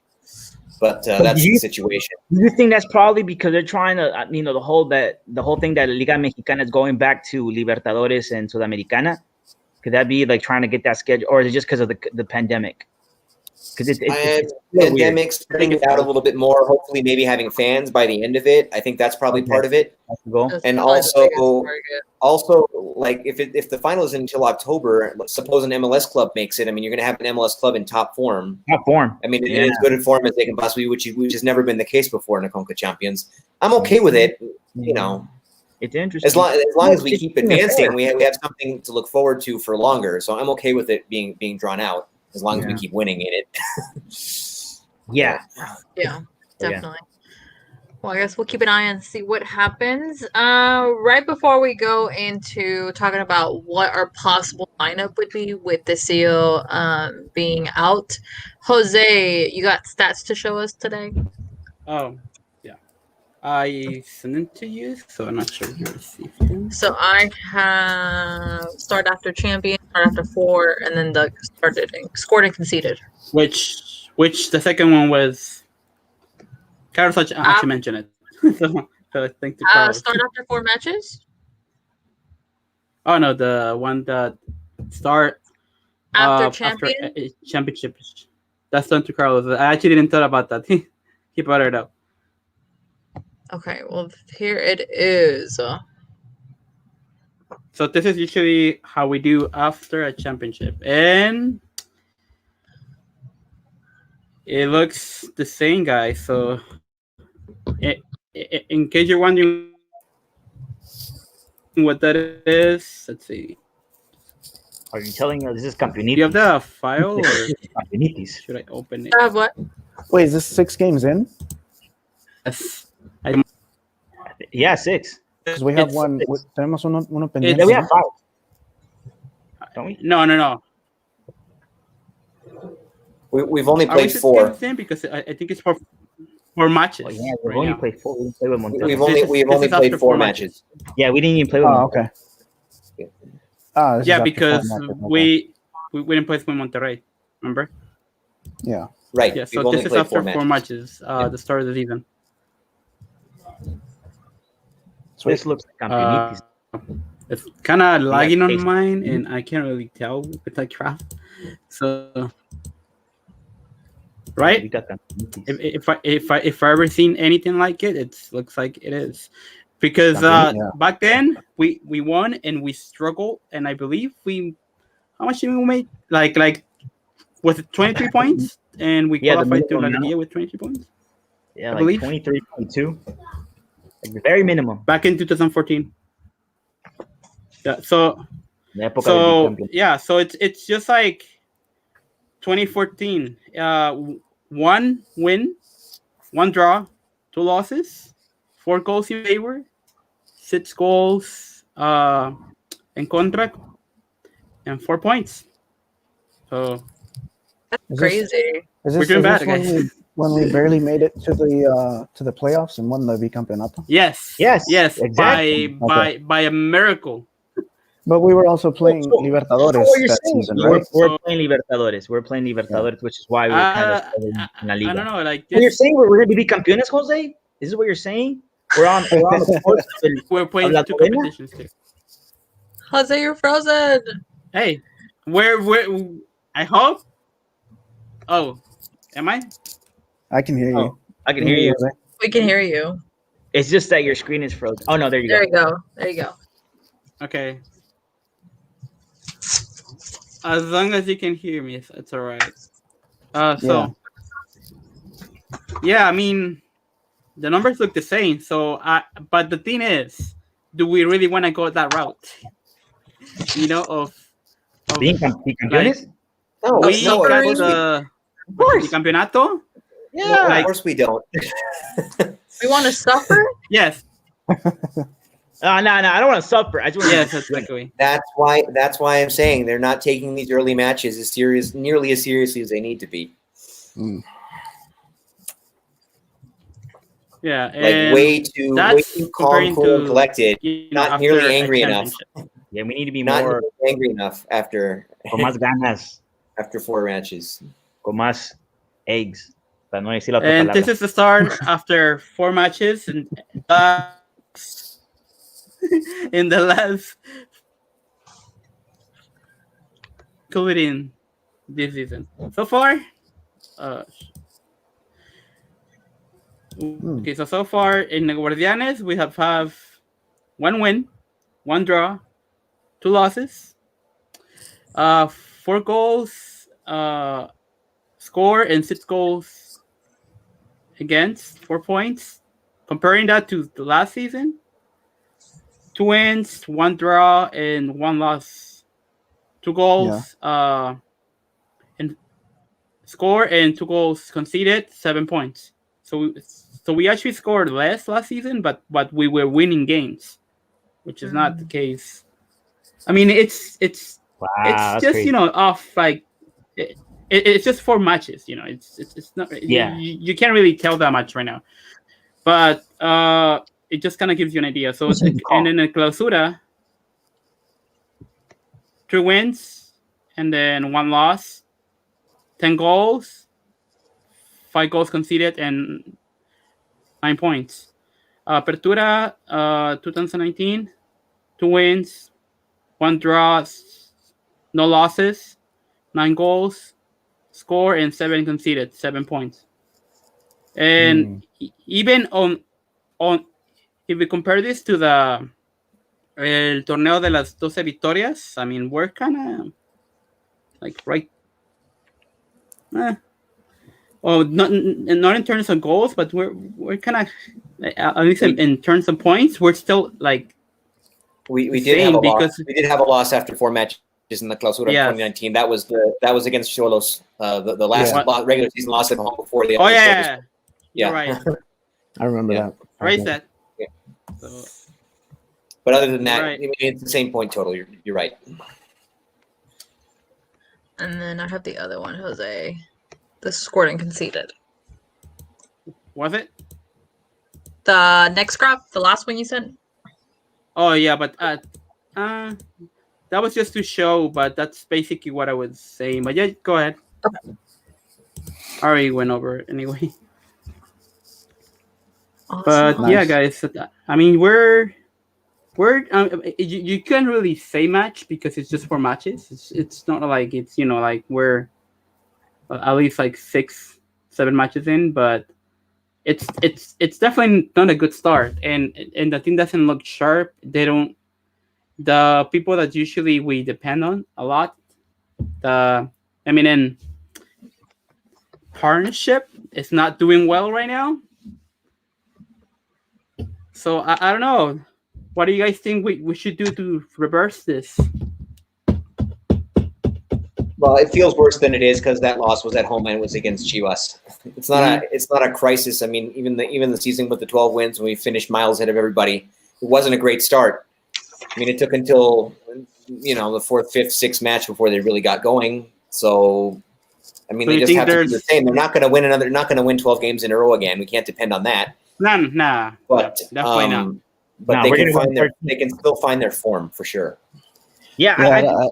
But that's the situation. Do you think that's probably because they're trying to, the whole thing that Liga Mexicana is going back to Libertadores and Sudamericana? Could that be like trying to get that schedule, or is it just because of the pandemic? Because it's pandemic spreading it out a little bit more. Hopefully, maybe having fans by the end of it. I think that's probably part of it. And also, like if the final is until October, suppose an MLS club makes it. I mean, you're going to have an MLS club in top form. I mean, in as good a form as they can possibly, which has never been the case before in the Conca Champions. I'm okay with it. It's interesting. As long as we keep advancing, we have something to look forward to for longer. So I'm okay with it being drawn out as long as we keep winning in it. Yeah, definitely. Well, I guess we'll keep an eye and see what happens. Right before we go into talking about what our possible lineup would be with the seal being out, Jose, you got stats to show us today? Oh, yeah. I sent them to you, so I'm not sure if you received them. So I have start after champion, start after 4, and then the scored and conceded. Which the second one was Carlos actually mentioned it. so thank you, Carlos. Start after 4 matches. Oh no, the one that start After champion. After championship. That's done to Carlos. I actually didn't thought about that. He brought it up. Okay, well here it is. So this is usually how we do after a championship, and it looks the same, guys. So, in case you're wondering what that is, let's see. Are you telling us this is Do Campeonitis? you have the file, or Campeonitis. should I open it? What? Wait, is this 6 games in? Yes. Yeah, 6. Because we have It's one. six. Tenemos uno Yeah, pendiente. we have 5. Don't we? No. We've only Are we played just 4. getting in? Because I think it's for matches. Oh, yeah, we've right only now. played 4. We didn't play with Monterrey. We've only This is played after 4 4 matches. Yeah, we didn't even play with Oh, Monterrey. okay. Ah, this is Yeah, after because 4 matches, okay. we didn't play with Monterrey. Remember? Yeah. Right. Yeah. We've So only this is played after 4 4 matches. matches. The start of the season. So this looks like Campeonitis. It's kind of lagging on taste. mine, and I can't really tell with the graph. So, We right? got Campeonitis. If I ever seen anything like it, it looks like it is, because Yeah. back then we won and we struggled, and I believe how much did we make? Like was it 23 points, and we Yeah, the qualified to minimum La amount. Liga with 23 points Yeah, I like believe. 23.2. Like the very minimum. Back in 2014. Yeah. So La época del bicampeón. yeah, so it's just like 2014. 1 win, 1 draw, 2 losses, 4 goals in favor, 6 goals in contra, and 4 points. So That's Is this- crazy. Is We're this, doing is bad, this guys. when we barely made it to the playoffs and won the bicampeonato? yes, Yes, exactly. by a miracle. But we were also playing So- Libertadores what you're that saying. season, We're, right? we're playing Libertadores. We're playing Libertadores, which is why we're kind of struggling in La Liga. I don't know, like So you're this, saying we're going to be campeones, Jose? This is what you're saying? We're on the course of we're playing La 2 Cadena? competitions too. Jose, you're frozen. Hey, where I hope. Oh, am I? I can hear you. Oh, I can hear you. Jose. We can hear you. It's just that your screen is frozen. Oh, no, there you There go. you go. There you go. Okay. As long as you can hear me, it's all right. So yeah, I mean, the numbers look the same. So, but the thing is, do we really want to go that route? You know, of Being campeones? No, we no, got of the course. campeonato. Yeah, like- of course we don't. We want to suffer? Yes, No, I don't want to suffer. I just want yes, to exactly. That's why I'm saying they're not taking these early matches nearly as seriously as they need to be. Yeah, Like and way too calm, comparing cool, to, and collected. you know, Not after nearly a angry enough. championship. Yeah, we need to be Not more nearly angry enough after con más ganas, 4 matches. con más eggs. Para no decir la otra And palabra. this is the start after 4 matches, and in the last including this season so far. Okay, so far in the Guardianes we have 1 win, 1 draw, 2 losses, 4 goals score and 6 goals against, 4 points. Comparing that to the last season, 2 wins, 1 draw, and 1 loss. 2 goals and score and 2 goals conceded, 7 points. So we actually scored less last season, but we were winning games, which is not the case. I mean, it's Wow, it's that's just crazy. off like it's just 4 matches. It's not. Yeah. You can't really tell that much right now. But it just kind of gives you an idea. So, and then the Clausura, 3 wins, and then 1 loss, 10 goals, 5 goals conceded, and 9 points. Apertura 2019, 2 wins, 1 draw, no losses, 9 goals, score, and 7 conceded, 7 points. And even on if we compare this to the el torneo de las 12 victorias, I mean, we're kind of like right. Oh, not in terms of goals, but we're kind of at least in terms of points, we're still like we did have a loss. We did have a loss after 4 matches in the Clausura 2019. That was against Xolos, the last regular season loss at home before the. Yeah. You're right. I remember that. Right, that. Yeah. So, but other than that, I mean, it's the same point total. You're right. And then I have the other one, Jose. The scored and conceded. Was it? The next graph, the last one you sent? Oh, yeah, but that was just to show, but that's basically what I was saying. But yeah, go ahead. Okay. I already went over it anyway. Awesome. But nice. Yeah, guys, I mean, we're you can't really say match because it's just 4 matches. It's not like it's, you know, like we're at least like 6-7 matches in, but it's definitely not a good start, and the team doesn't look sharp. The people that usually we depend on a lot, and partnership is not doing well right now. So I don't know. What do you guys think we should do to reverse this? Well, it feels worse than it is because that loss was at home and it was against Chivas. It's not a crisis. I mean, even the season with the 12 wins when we finished miles ahead of everybody, it wasn't a great start. I mean, it took until the 4th, 5th, 6th match before they really got going. So, I mean, they just have to do the same. They're not going to win They're not going to win 12 games in a row again. We can't depend on that. Nah. But definitely not. But they can still find their form for sure. Yeah.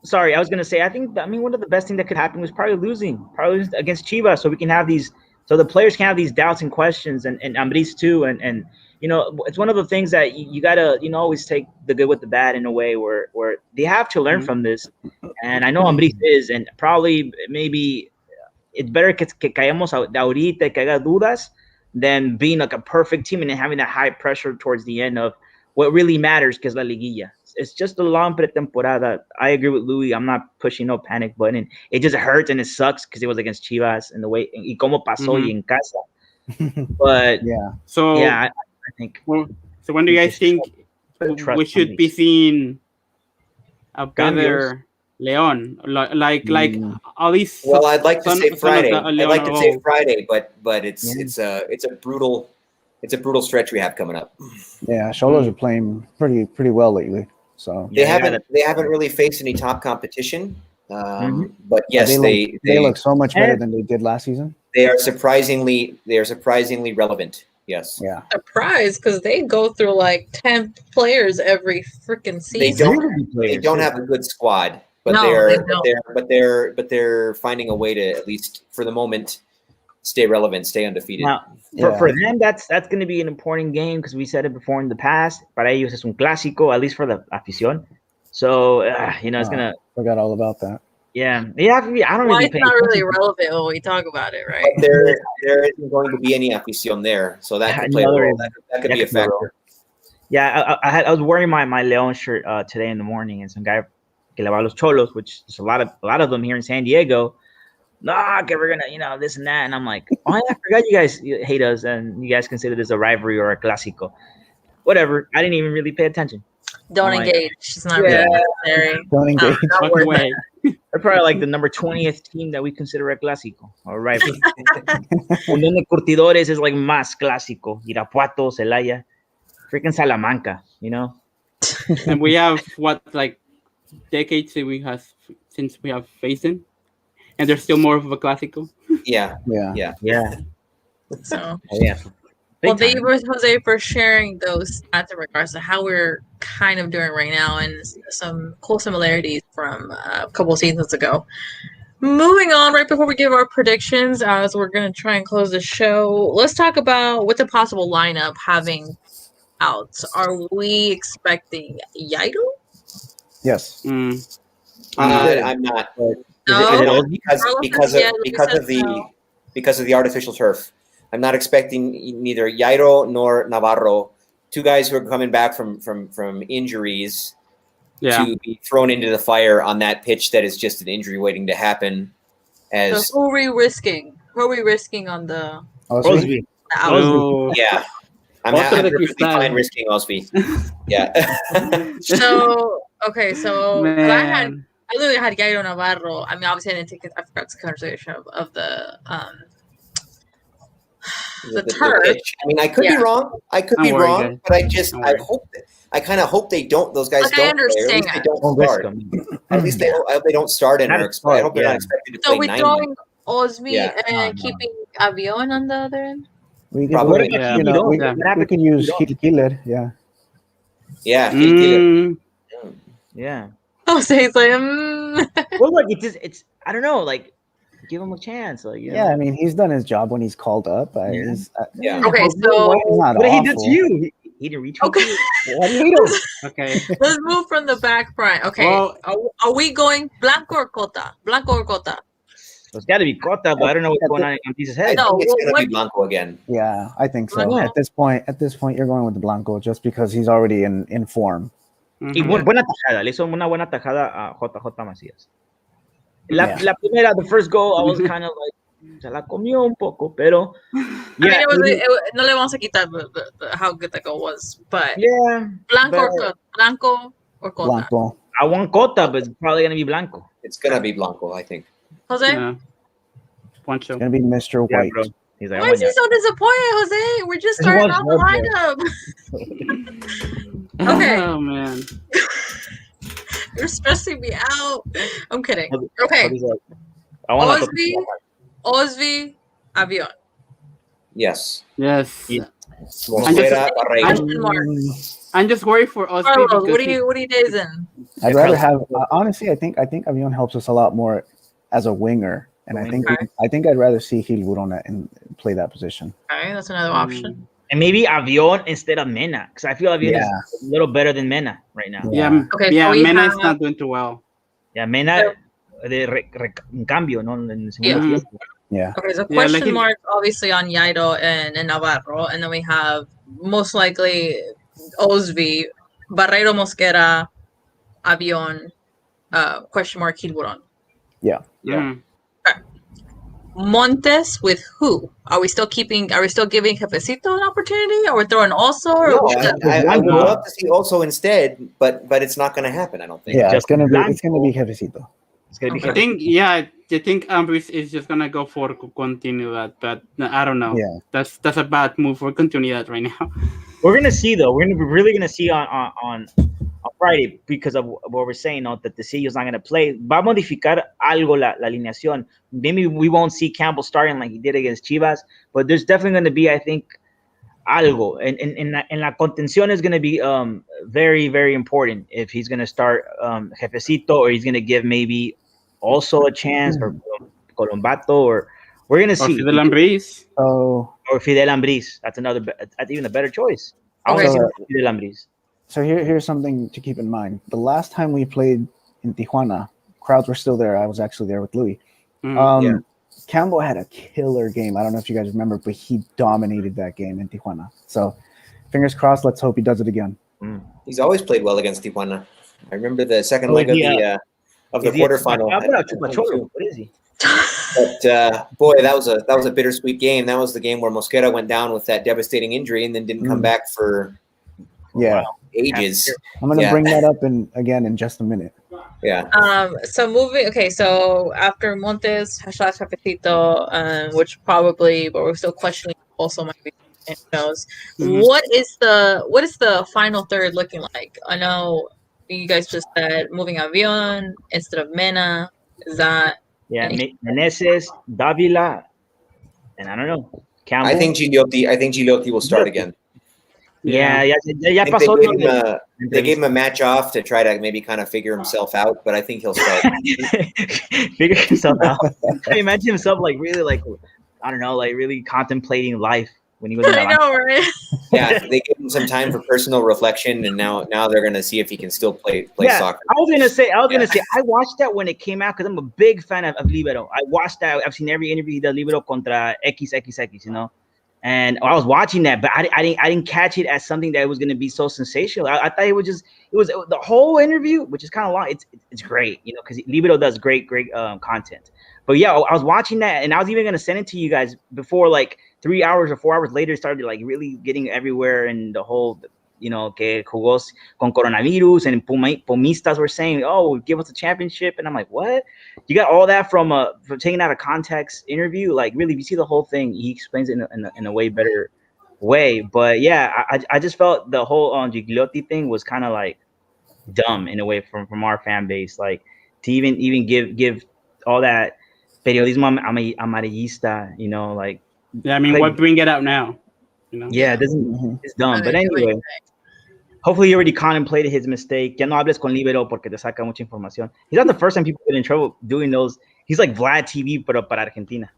Sorry, I was gonna say. One of the best things that could happen was probably losing against Chivas, so we can have these. So the players can have these doubts and questions, and Ambris too, and it's one of the things that you gotta always take the good with the bad in a way where they have to learn from this. And I know Ambris is, and probably maybe it's better que caemos ahorita y que haga dudas than being like a perfect team and then having that high pressure towards the end of what really matters, que es la liguilla. It's just a long pretemporada. I agree with Louis. I'm not pushing no panic button. It just hurts and it sucks because it was against Chivas and the way y cómo pasó y en casa. But I think. Well, so when do you guys think we should be seeing a better Leon, like at least? Well, I'd like to say Friday. But it's a brutal stretch we have coming up. Yeah, Xolos are playing pretty well lately. So they haven't really faced any top competition. But yes, they look so much better than they did last season. They are surprisingly relevant. Yes. Yeah. Surprised because they go through like 10 players every freaking season. They don't have a good squad, but they're finding a way to, at least for the moment, stay relevant, stay undefeated. Now, for them, that's going to be an important game because we said it before in the past. Para ellos es un clásico, at least for the afición. So it's gonna. Forgot all about that. Yeah, they have to be. I don't really. It's not really relevant when we talk about it, right? But there isn't going to be any afición there, so that could play a role. That could be a factor. Yeah, I was wearing my Leon shirt today in the morning, and some guy que le va a los Xolos, which is a lot of them here in San Diego. Okay, we're gonna, this and that, and I'm like, I forgot you guys hate us, and you guys consider this a rivalry or a clásico. Whatever. I didn't even really pay attention. Don't engage. It's not really necessary. Don't engage. Not worth it. They're probably like the number 20th team that we consider a clásico or rivalry. Unión de Curtidores is like más clásico. Irapuato, Celaya, freaking Salamanca, And we have decades since we have faced them. And they're still more of a clásico. Yeah. So yeah. Well, thank you, Jose, for sharing those stats in regards to how we're kind of doing right now and some cool similarities from a couple seasons ago. Moving on, right before we give our predictions, as we're going to try and close the show, let's talk about what the possible lineup having out. Are we expecting Yaito? Yes. I'm not. No, Because of the artificial turf. I'm not expecting neither Yairo nor Navarro, two guys who are coming back from injuries, to be thrown into the fire on that pitch that is just an injury waiting to happen. So who are we risking? Who are we risking on the Osby? Yeah. I'm perfectly fine risking Osby. Yeah. So I literally had Yairo Navarro. I mean, obviously I didn't take it. I forgot the conversation of the turf. Pitch. I mean, I could be wrong. But I kind of hope they don't. Those guys don't. Understand. At least they don't start. At least I hope they don't start and I hope they're not expected to play 90. So we're throwing Osby and keeping Avion on the other end. We can use Heat Killer. Yeah. Yeah. Heat Killer. Yeah. Oh, so he's like, Well, look, it's I don't know, like, give him a chance. Like, I mean, he's done his job when he's called up. Okay, so what did he do to you? He didn't reach. Okay. Okay. Let's move from the back front. Okay. Well, are we going Blanco or Cota? It's got to be Cota, but I don't know what's going on in Piz's head. I think it's going to be Blanco again. Yeah, I think so. At this point, you're going with the Blanco just because he's already in form. Y buena tajada, le hizo una buena tajada a JJ Macías. La primera, the first goal, I was kind of like, se la comió un poco, pero yeah. I mean, no le vamos a quitar how good that goal was, but Blanco or Cota? Blanco. I want Cota, but it's probably going to be Blanco. It's going to be Blanco, I think. Jose? Yeah. Poncho. It's going to be Mr. White. Bro. He's like, why is he so disappointed, Jose? We're just starting off the lineup. Okay. Oh, man. You're stressing me out. I'm kidding. Okay. Osby, Avion. Yes. I'm just worried for Osby. Carlos, what are you dazing? I'd rather have honestly. I think Avion helps us a lot more as a winger, and I think I'd rather see Gil Burona and play that position. Okay, that's another option. And maybe Avion instead of Mena, because I feel Avion is a little better than Mena right now. Yeah. Okay. Yeah. So Mena is not doing too well. Yeah. Mena en cambio, no. Yeah. Okay. So question marks obviously on Yaito and Navarro, and then we have most likely Osby, Barreiro Mosquera, Avion, question mark Gilburon. Yeah. Okay. Montes with who? Are we still giving Jefecito an opportunity? Or we're throwing also? I would love to see also instead, but it's not going to happen. I don't think. Yeah, it's gonna be Jefecito. I think Ambris is just gonna go for continuidad, but I don't know. Yeah, that's a bad move for continuidad right now. We're gonna see though. We're really gonna see on Friday because of what we're saying. That the CEO is not gonna play. Va a modificar algo la alineación. Maybe we won't see Campbell starting like he did against Chivas, but there's definitely gonna be, I think, algo. And la contención is gonna be very, very important if he's gonna start Jefecito or he's gonna give maybe also a chance or Colombato or we're gonna see Fidel Ambris. Or Fidel Ambris. That's even a better choice. I want to see Fidel Ambris. So here's something to keep in mind. The last time we played in Tijuana, crowds were still there. I was actually there with Louis. Campbell had a killer game. I don't know if you guys remember, but he dominated that game in Tijuana. So fingers crossed. Let's hope he does it again. He's always played well against Tijuana. I remember the second leg of the quarterfinal. What is he? But boy, that was a bittersweet game. That was the game where Mosquera went down with that devastating injury and then didn't come back for ages. I'm going to bring that up again in just a minute. Yeah. So after Montes, Jefecito, which probably, but we're still questioning, also might be. Knows. What is the final third looking like? I know you guys just said moving Avion instead of Mena. Is that Meneses, Davila, and I don't know. Campbell. I think Gigliotti will start again. Ya I think pasó. they gave him a match off to try to maybe kind of figure himself out, but I think he'll start. Figure himself out. I imagine himself like really like, I don't know, like really contemplating life when he was in I know, right? Yeah, they gave him some time for personal reflection, and now they're gonna see if he can still play soccer. I was gonna say, I watched that when it came out because I'm a big fan of Libero. I watched that. I've seen every interview he does Libero contra XXX, you know. And I was watching that, but I didn't catch it as something that was going to be so sensational. I thought it was the whole interview, which is kind of long. It's great, you know, because Libero does great content. But yeah, I was watching that, and I was even going to send it to you guys before, like 3 hours or 4 hours later, it started like really getting everywhere, and the whole, you know, que jugó con coronavirus, and Pumistas were saying, "Oh, give us a championship," and I'm like, "What? You got all that from taking out of context interview?" Like, really, if you see the whole thing, he explains it in a way better way. But yeah, I just felt the whole Gigliotti thing was kind of like dumb in a way from our fan base, like to even give all that periodismo amarillista, you know, like. Yeah, I mean, like, what bring it out now? You know? Yeah, it doesn't. It's dumb. But anyway, hopefully he already contemplated his mistake. Ya no hables con Libero porque te saca mucha información. He's not the first time people get in trouble doing those. He's like Vlad TV, pero para Argentina.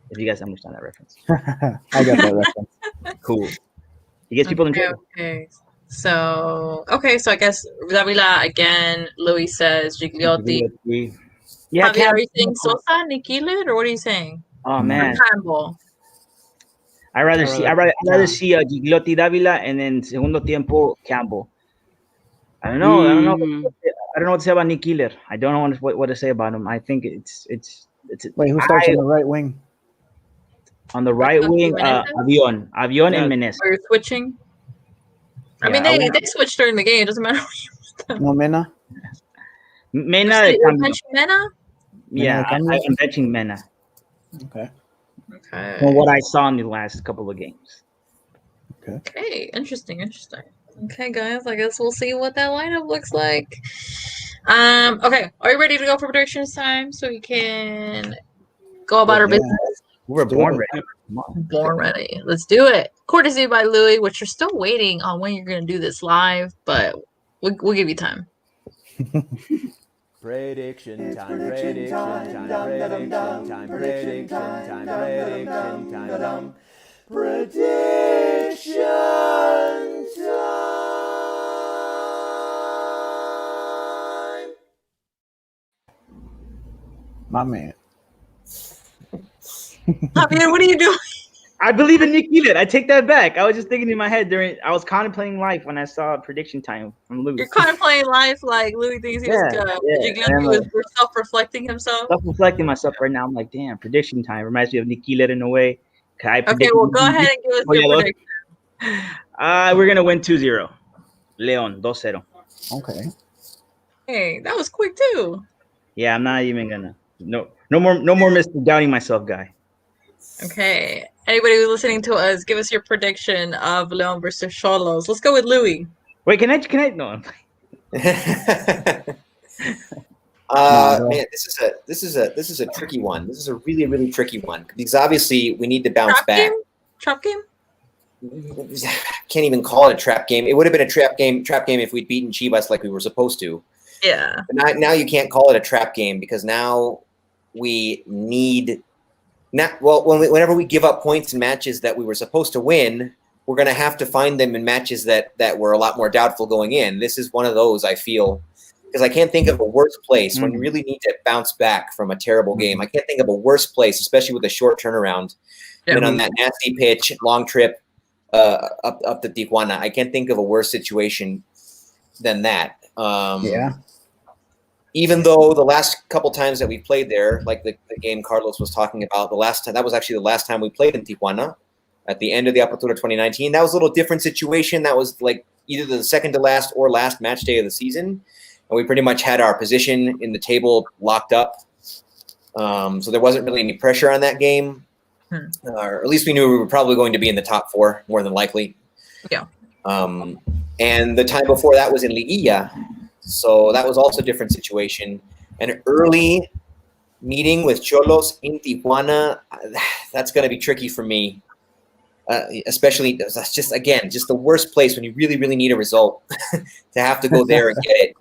If you guys understand that reference. I got that reference. Cool. He gets people in trouble. Okay. So I guess Davila again. Louis says Gigliotti. Yeah, Javier, are you saying Sosa, Nikilit, or what are you saying? Oh man, Campbell. I'd rather see Gigliotti Davila and then segundo tiempo Campbell. I don't know. I don't know what to say about Nick Keeler. I don't know what to say about him. I think it's. Wait, who starts on the right wing? On the right wing, Avion and Menes. Are you switching? I mean, they switched during the game. It doesn't matter. No Mena. Mena. You're benching Mena? Yeah, I'm benching Mena. Okay. From what I saw in the last couple of games. Okay. Interesting. Okay, guys. I guess we'll see what that lineup looks like. Okay. Are you ready to go for predictions time so we can go about our business? We're born ready. Born ready. Let's do it. Courtesy by Louis, which you're still waiting on when you're going to do this live, but we'll give you time. Prediction time. Prediction time. My man. Javier, what are you doing? I believe in Nick Keeler. I take that back. I was just thinking in my head I was contemplating life when I saw prediction time from Louis. You're contemplating life like Louis thinks he was good. Gigliotti was self-reflecting himself. Self-reflecting myself right now. I'm like, damn, prediction time reminds me of Nick Keeler in a way. Okay, well, go ahead and give us your prediction. We're gonna win 2-0. Leon 2-0. Okay. Hey, that was quick too. Yeah, I'm not even gonna. No more Mr. Doubting Myself guy. Okay. Anybody who's listening to us, give us your prediction of Leon versus Xolos. Let's go with Louis. Wait, can I? No. Man, this is a tricky one. This is a really, really tricky one because obviously we need to bounce back. Trap game? Can't even call it a trap game. It would have been a trap game if we'd beaten Chivas like we were supposed to. Yeah. But now you can't call it a trap game because now we need. Whenever we give up points in matches that we were supposed to win, we're going to have to find them in matches that were a lot more doubtful going in. This is one of those, I feel, because I can't think of a worse place when you really need to bounce back from a terrible game. I can't think of a worse place, especially with a short turnaround, than on that nasty pitch, long trip up to Tijuana. I can't think of a worse situation than that. Even though the last couple times that we played there, like the game Carlos was talking about, that was actually the last time we played in Tijuana at the end of the Apertura 2019. That was a little different situation. That was like either the second to last or last match day of the season. And we pretty much had our position in the table locked up. So there wasn't really any pressure on that game. Or at least we knew we were probably going to be in the top four, more than likely. Yeah. And the time before that was in Liguilla. So that was also a different situation. And early meeting with Xolos in Tijuana, that's going to be tricky for me. Especially, that's just the worst place when you really, really need a result to have to go there and get it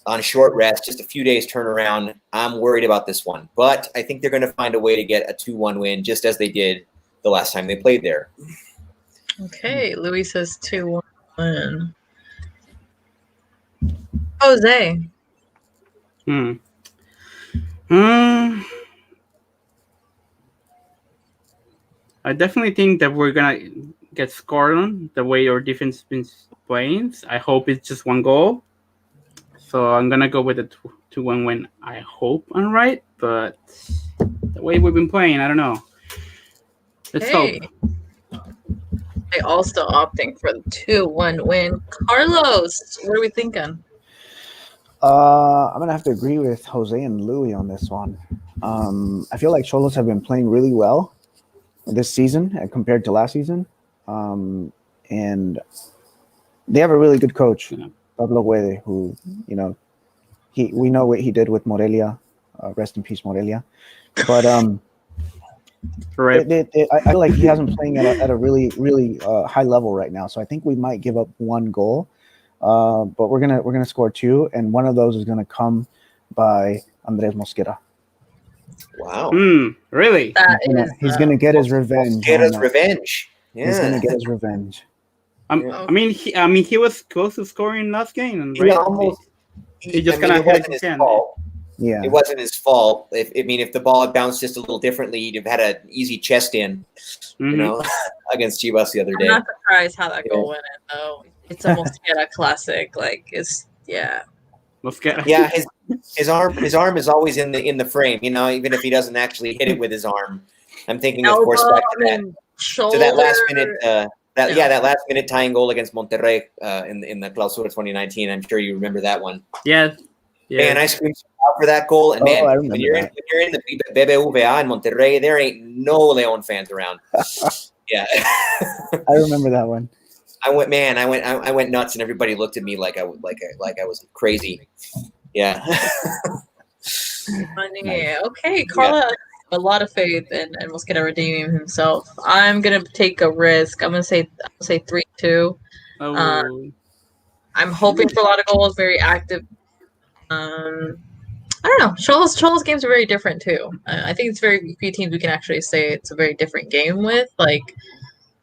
on short rest, just a few days turnaround. I'm worried about this one, but I think they're going to find a way to get a 2-1 win, just as they did the last time they played there. Okay, Louis says 2-1 win. Jose. I definitely think that we're gonna get scored on the way our defense has been playing. I hope it's just one goal. So I'm gonna go with a 2-1 win. I hope I'm right, but the way we've been playing, I don't know. Let's hope. They all still opting for the 2-1 win. Carlos, what are we thinking? I'm gonna have to agree with Jose and Louis on this one. I feel like Xolos have been playing really well this season compared to last season, and they have a really good coach, Pablo Guede, who we know what he did with Morelia. Rest in peace, Morelia. But Right. I feel like he hasn't playing at a really really high level right now. So I think we might give up one goal, but we're gonna score two, and one of those is gonna come by Andres Mosquera. Wow. Really? He's gonna get his revenge. Get his revenge. Yeah. He's gonna get his revenge. I mean, he was close to scoring last game, right? He almost. He just kind of it wasn't his fault. Yeah, it wasn't his fault. If the ball had bounced just a little differently, he'd have had an easy chest in, against Chivas the other day. I'm not surprised how that goal went in, though. It's a Mosquera classic. Mosquera. Yeah, his arm is always in the frame. Even if he doesn't actually hit it with his arm. I'm thinking, of course, back to that last minute. That last minute tying goal against Monterrey in the Clausura 2019. I'm sure you remember that one. Yeah. Man, I screamed out for that goal, and when you're in the BBVA in Monterrey, there ain't no León fans around. Yeah, I remember that one. I went nuts, and everybody looked at me like I was crazy. Yeah. Funny. Nice. Okay, Carla, a lot of faith in Mosquera redeeming himself. I'm gonna take a risk. I'm gonna say 3-2. Oh. I'm hoping for a lot of goals. Very active. I don't know. Xolos games are very different too. I think it's very few teams we can actually say it's a very different game with.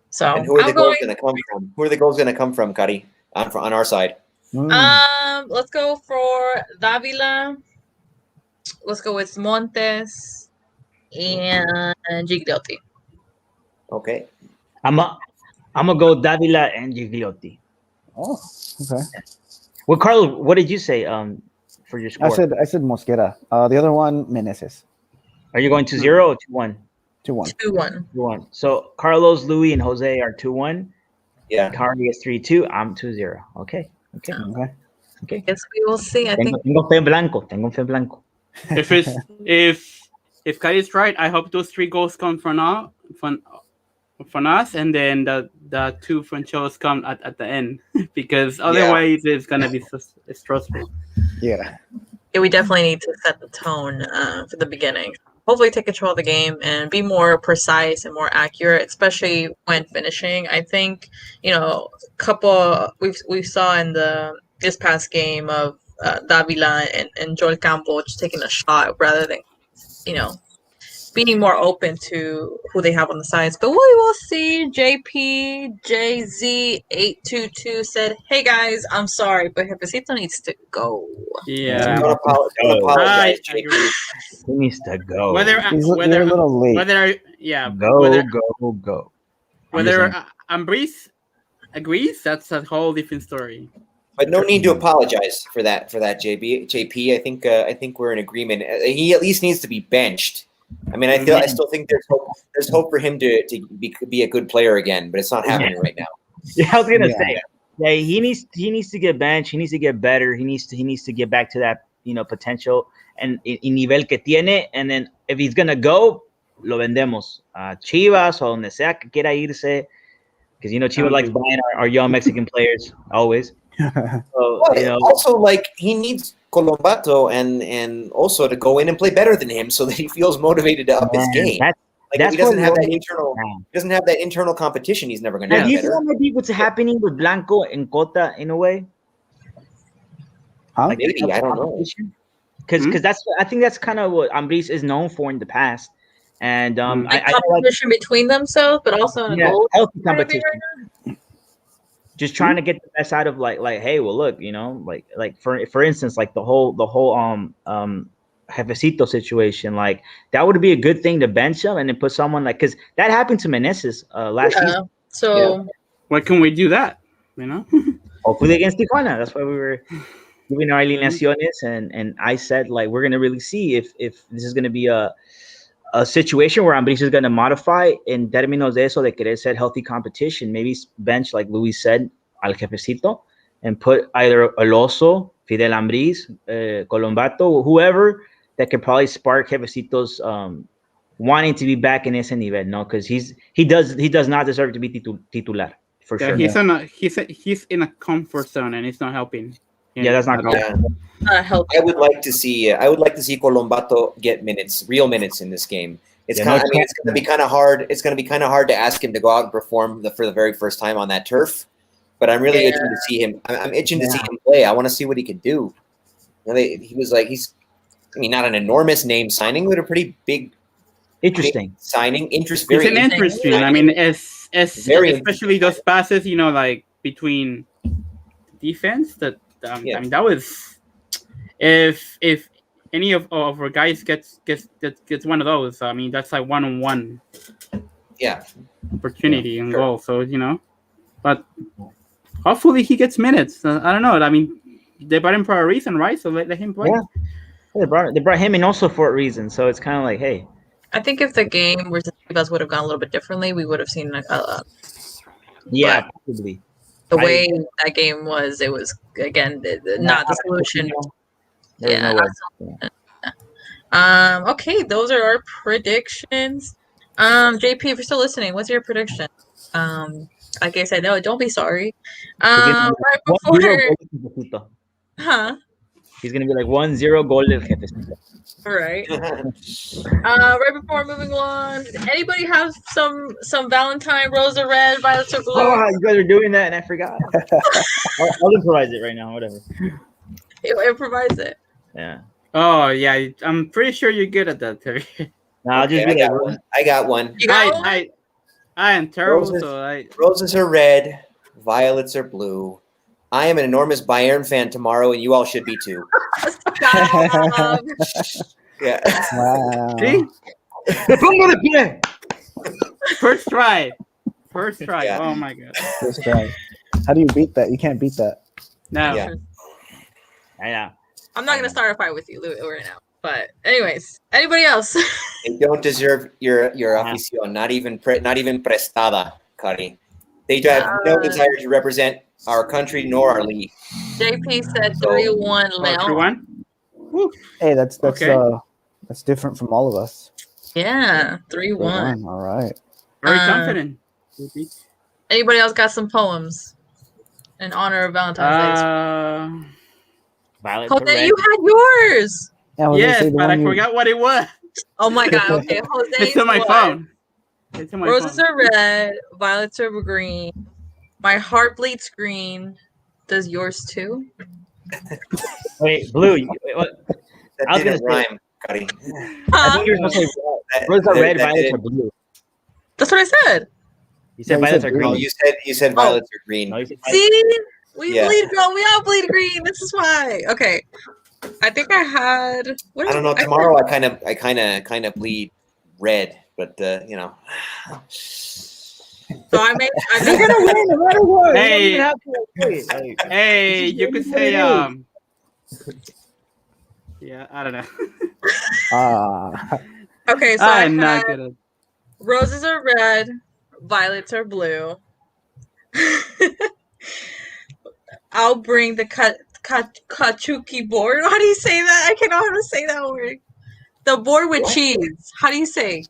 So. And who are the goals going to come from? Who are the goals going to come from, Cari? On our side. Let's go for Davila. Let's go with Montes and Gigliotti. Okay. I'm gonna go Davila and Gigliotti. Oh, okay. Well, Carlos, what did you say? For your score? I said Mosquera. The other one, Meneses. Are you going 2-0 or 2-1? 2-1. 2-1. So Carlos, Louis, and Jose are 2-1. Yeah. Cari is 3-2. I'm 2-0. Okay. Guess we will see. Tengo fe en blanco. If Cari is right, I hope those 3 goals come from us, and then the 2 from Xolos come at the end, because otherwise it's gonna be so stressful. Yeah, we definitely need to set the tone for the beginning. Hopefully take control of the game and be more precise and more accurate, especially when finishing. I think, couple we saw in this past game of Davila and Joel Campo just taking a shot rather than, being more open to who they have on the sides. But we will see. JPJZ822 said, "Hey guys, I'm sorry, but Jefecito needs to go." Yeah. Don't apologize, JP. He needs to go. Whether he's a little late. Go. Whether Ambris agrees, that's a whole different story. But no need to apologize for that, JP. I think we're in agreement. He at least needs to be benched. I mean, I still think there's hope for him to be a good player again, but it's not happening right now. Yeah, I was gonna say. Yeah, he needs to get benched. He needs to get better. He needs to get back to that potential and nivel que tiene. And then if he's gonna go, lo vendemos a Chivas o donde sea que quiera irse, because Chivas likes buying our young Mexican players always. So, also, he needs Colombato and also to go in and play better than him, so that he feels motivated to up his game. If he doesn't have that internal competition, he's never going to do get you better. think that might be what's happening with Blanco and Cota in a way? Huh? Maybe, I don't know. Because I think that's kind of what Ambris is known for in the past. And Like I feel like competition between themselves, but also in a goal. healthy kind of thing competition. Just trying to get the best out of like hey, well look, like for instance, like the whole Jefecito situation, like that would be a good thing to bench him and then put someone like, because that happened to Meneses last season. So Why can we do that? Hopefully against Tijuana. That's why we were giving our alineaciones, and I said like we're gonna really see if this is gonna be a situation where Ambris is gonna modify in términos de eso de querer ser healthy competition. Maybe bench, like Luis said, al Jefecito and put either Aloso, Fidel Ambris, Colombato, whoever that could probably spark Jefecito's wanting to be back in ese nivel, no? Because he does not deserve to be titular for sure. He's in a comfort zone and it's not helping. Yeah, that's not good. healthy. I would like to see Colombato get real minutes in this game. It's going to be kind of hard. It's going to be kind of hard to ask him to go out and perform for the very first time on that turf. But I'm really itching to see him. I'm itching to see him play. I want to see what he could do. He was like not an enormous name signing, but a pretty big, interesting signing. It's an interesting. I mean, especially those passes, like between defense. I mean, that was if any of our guys gets one of those. I mean, that's like 1-on-1. Yeah. Opportunity and goal. So but hopefully he gets minutes. I don't know. I mean, they brought him for a reason, right? So let him play. Yeah. They brought him in also for a reason. So it's kind of like, hey. I think if the game versus Chivas would have gone a little bit differently, we would have seen probably. The way that game was, it was again not the solution. Okay, those are our predictions. JP, if you're still listening, what's your prediction? Like I said, no, don't be sorry. Right before, He's gonna be like 1-0 goal del Jefecito. Right. Right before moving on, anybody have some Valentine rose or red, violets or blue? Oh, you guys are doing that, and I forgot. I'll improvise it right now. Whatever. Improvise it. Yeah. Oh yeah, I'm pretty sure you're good at that, Terry. No, I'll just be like, I got one. You got one? I am terrible. Roses are red, violets are blue. I am an enormous Bayern fan tomorrow, and you all should be too. Stop. Yeah. Wow. See? First try. Yeah. Oh my god. First try. How do you beat that? You can't beat that. No. Yeah. yeah. I'm not gonna start a fight with you, Lou, right now. But anyways, anybody else? They don't deserve your afición, not even prestada, Cari. They have no desire to represent our country nor our league. JP said 3-1 Leon. 3-1? Hey, that's Okay. That's different from all of us. Yeah, 3-1. All right. Very confident. Anybody else got some poems in honor of Valentine's Day? Violet. Jose, you had yours. Yeah, I was gonna Yes, say the but one I forgot what it was. Oh my god. Okay, Jose. It's on my phone. Roses are red, violets are green. My heart bleeds green. Does yours too? Wait, blue. What? That I was didn't gonna say- rhyme, Cari. I think you're supposed to say roses are red, violets are blue. That's what I said. You said No, you violets said are green. No, you said violets are green. No, you said See? We Yeah. bleed green. We all bleed green. This is why. Okay. I think I had. I don't know. Tomorrow I kind of bleed red, but So I made. You're gonna win no matter what. Hey. You don't even have to wait. Hey, you could say yeah, I don't know. Okay, so I I'm not had good at roses are red, violets are blue. I'll bring the kachuki board. How do you say that? I can't know how to say that word. The board with cheese. How do you say?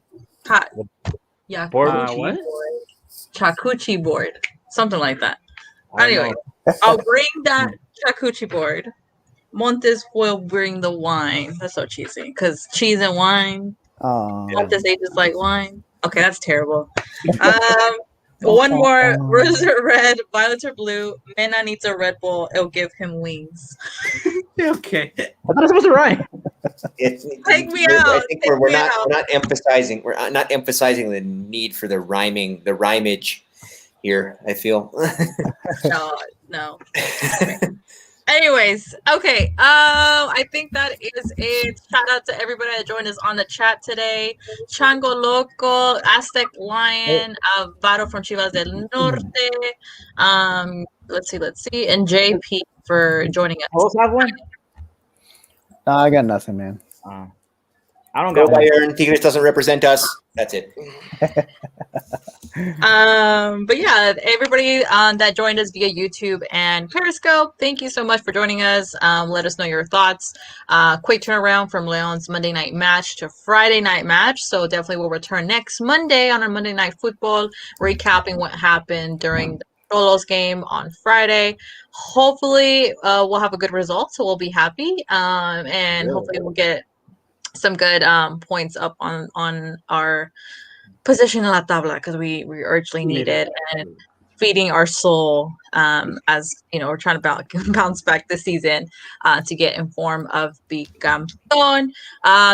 Yeah. Board with what? cheese? Charcuterie board. Something like that. I don't Anyway, know. I'll bring that charcuterie board. Montes will bring the wine. That's so cheesy. Because cheese and wine. Montes, they just like wine. Okay, that's terrible. One more. Roses are red, violets are blue. Mena needs a Red Bull. It'll give him wings. Okay. I thought I was supposed to rhyme. Take me I out. think Take we're me not out. we're not emphasizing the need for the rhymage here. I feel. No. Anyways, okay. I think that is it. Shout out to everybody that joined us on the chat today. Chango Loco, Aztec Lion, Varo from Chivas del Norte. Let's see, and JP for joining us. Xolos have one? No, I got nothing, man. I don't Go got one. Bayern. Tigres doesn't represent us. That's it. But yeah, everybody that joined us via YouTube and Periscope, thank you so much for joining us. Let us know your thoughts. Quick turnaround from Leon's Monday night match to Friday night match. So definitely we'll return next Monday on our Monday Night Football, recapping what happened during the Xolos game on Friday. Hopefully we'll have a good result, so we'll be happy. And hopefully we'll get some good points up on our position in La Tabla, because we urgently need it, and feeding our soul as you know, we're trying to bounce back this season to get in form of Bicampeón.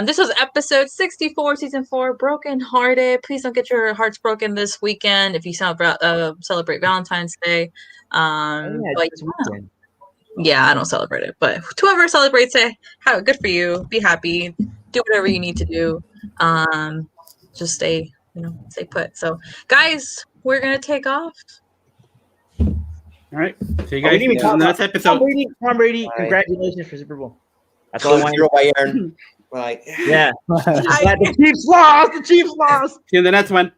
This was episode 64, season 4, Broken Hearted. Please don't get your hearts broken this weekend if you celebrate Valentine's Day. Yeah, I don't celebrate it, but whoever celebrates it, good for you. Be happy. Do whatever you need to do. Just stay put. So, guys, we're gonna take off. All right. See you We guys didn't even in talk the about next episode. Tom Brady, Bye. congratulations for Super Bowl. That's all I want. 2-0 Bayern. Bye. Yeah. The Chiefs lost. See you in the next one.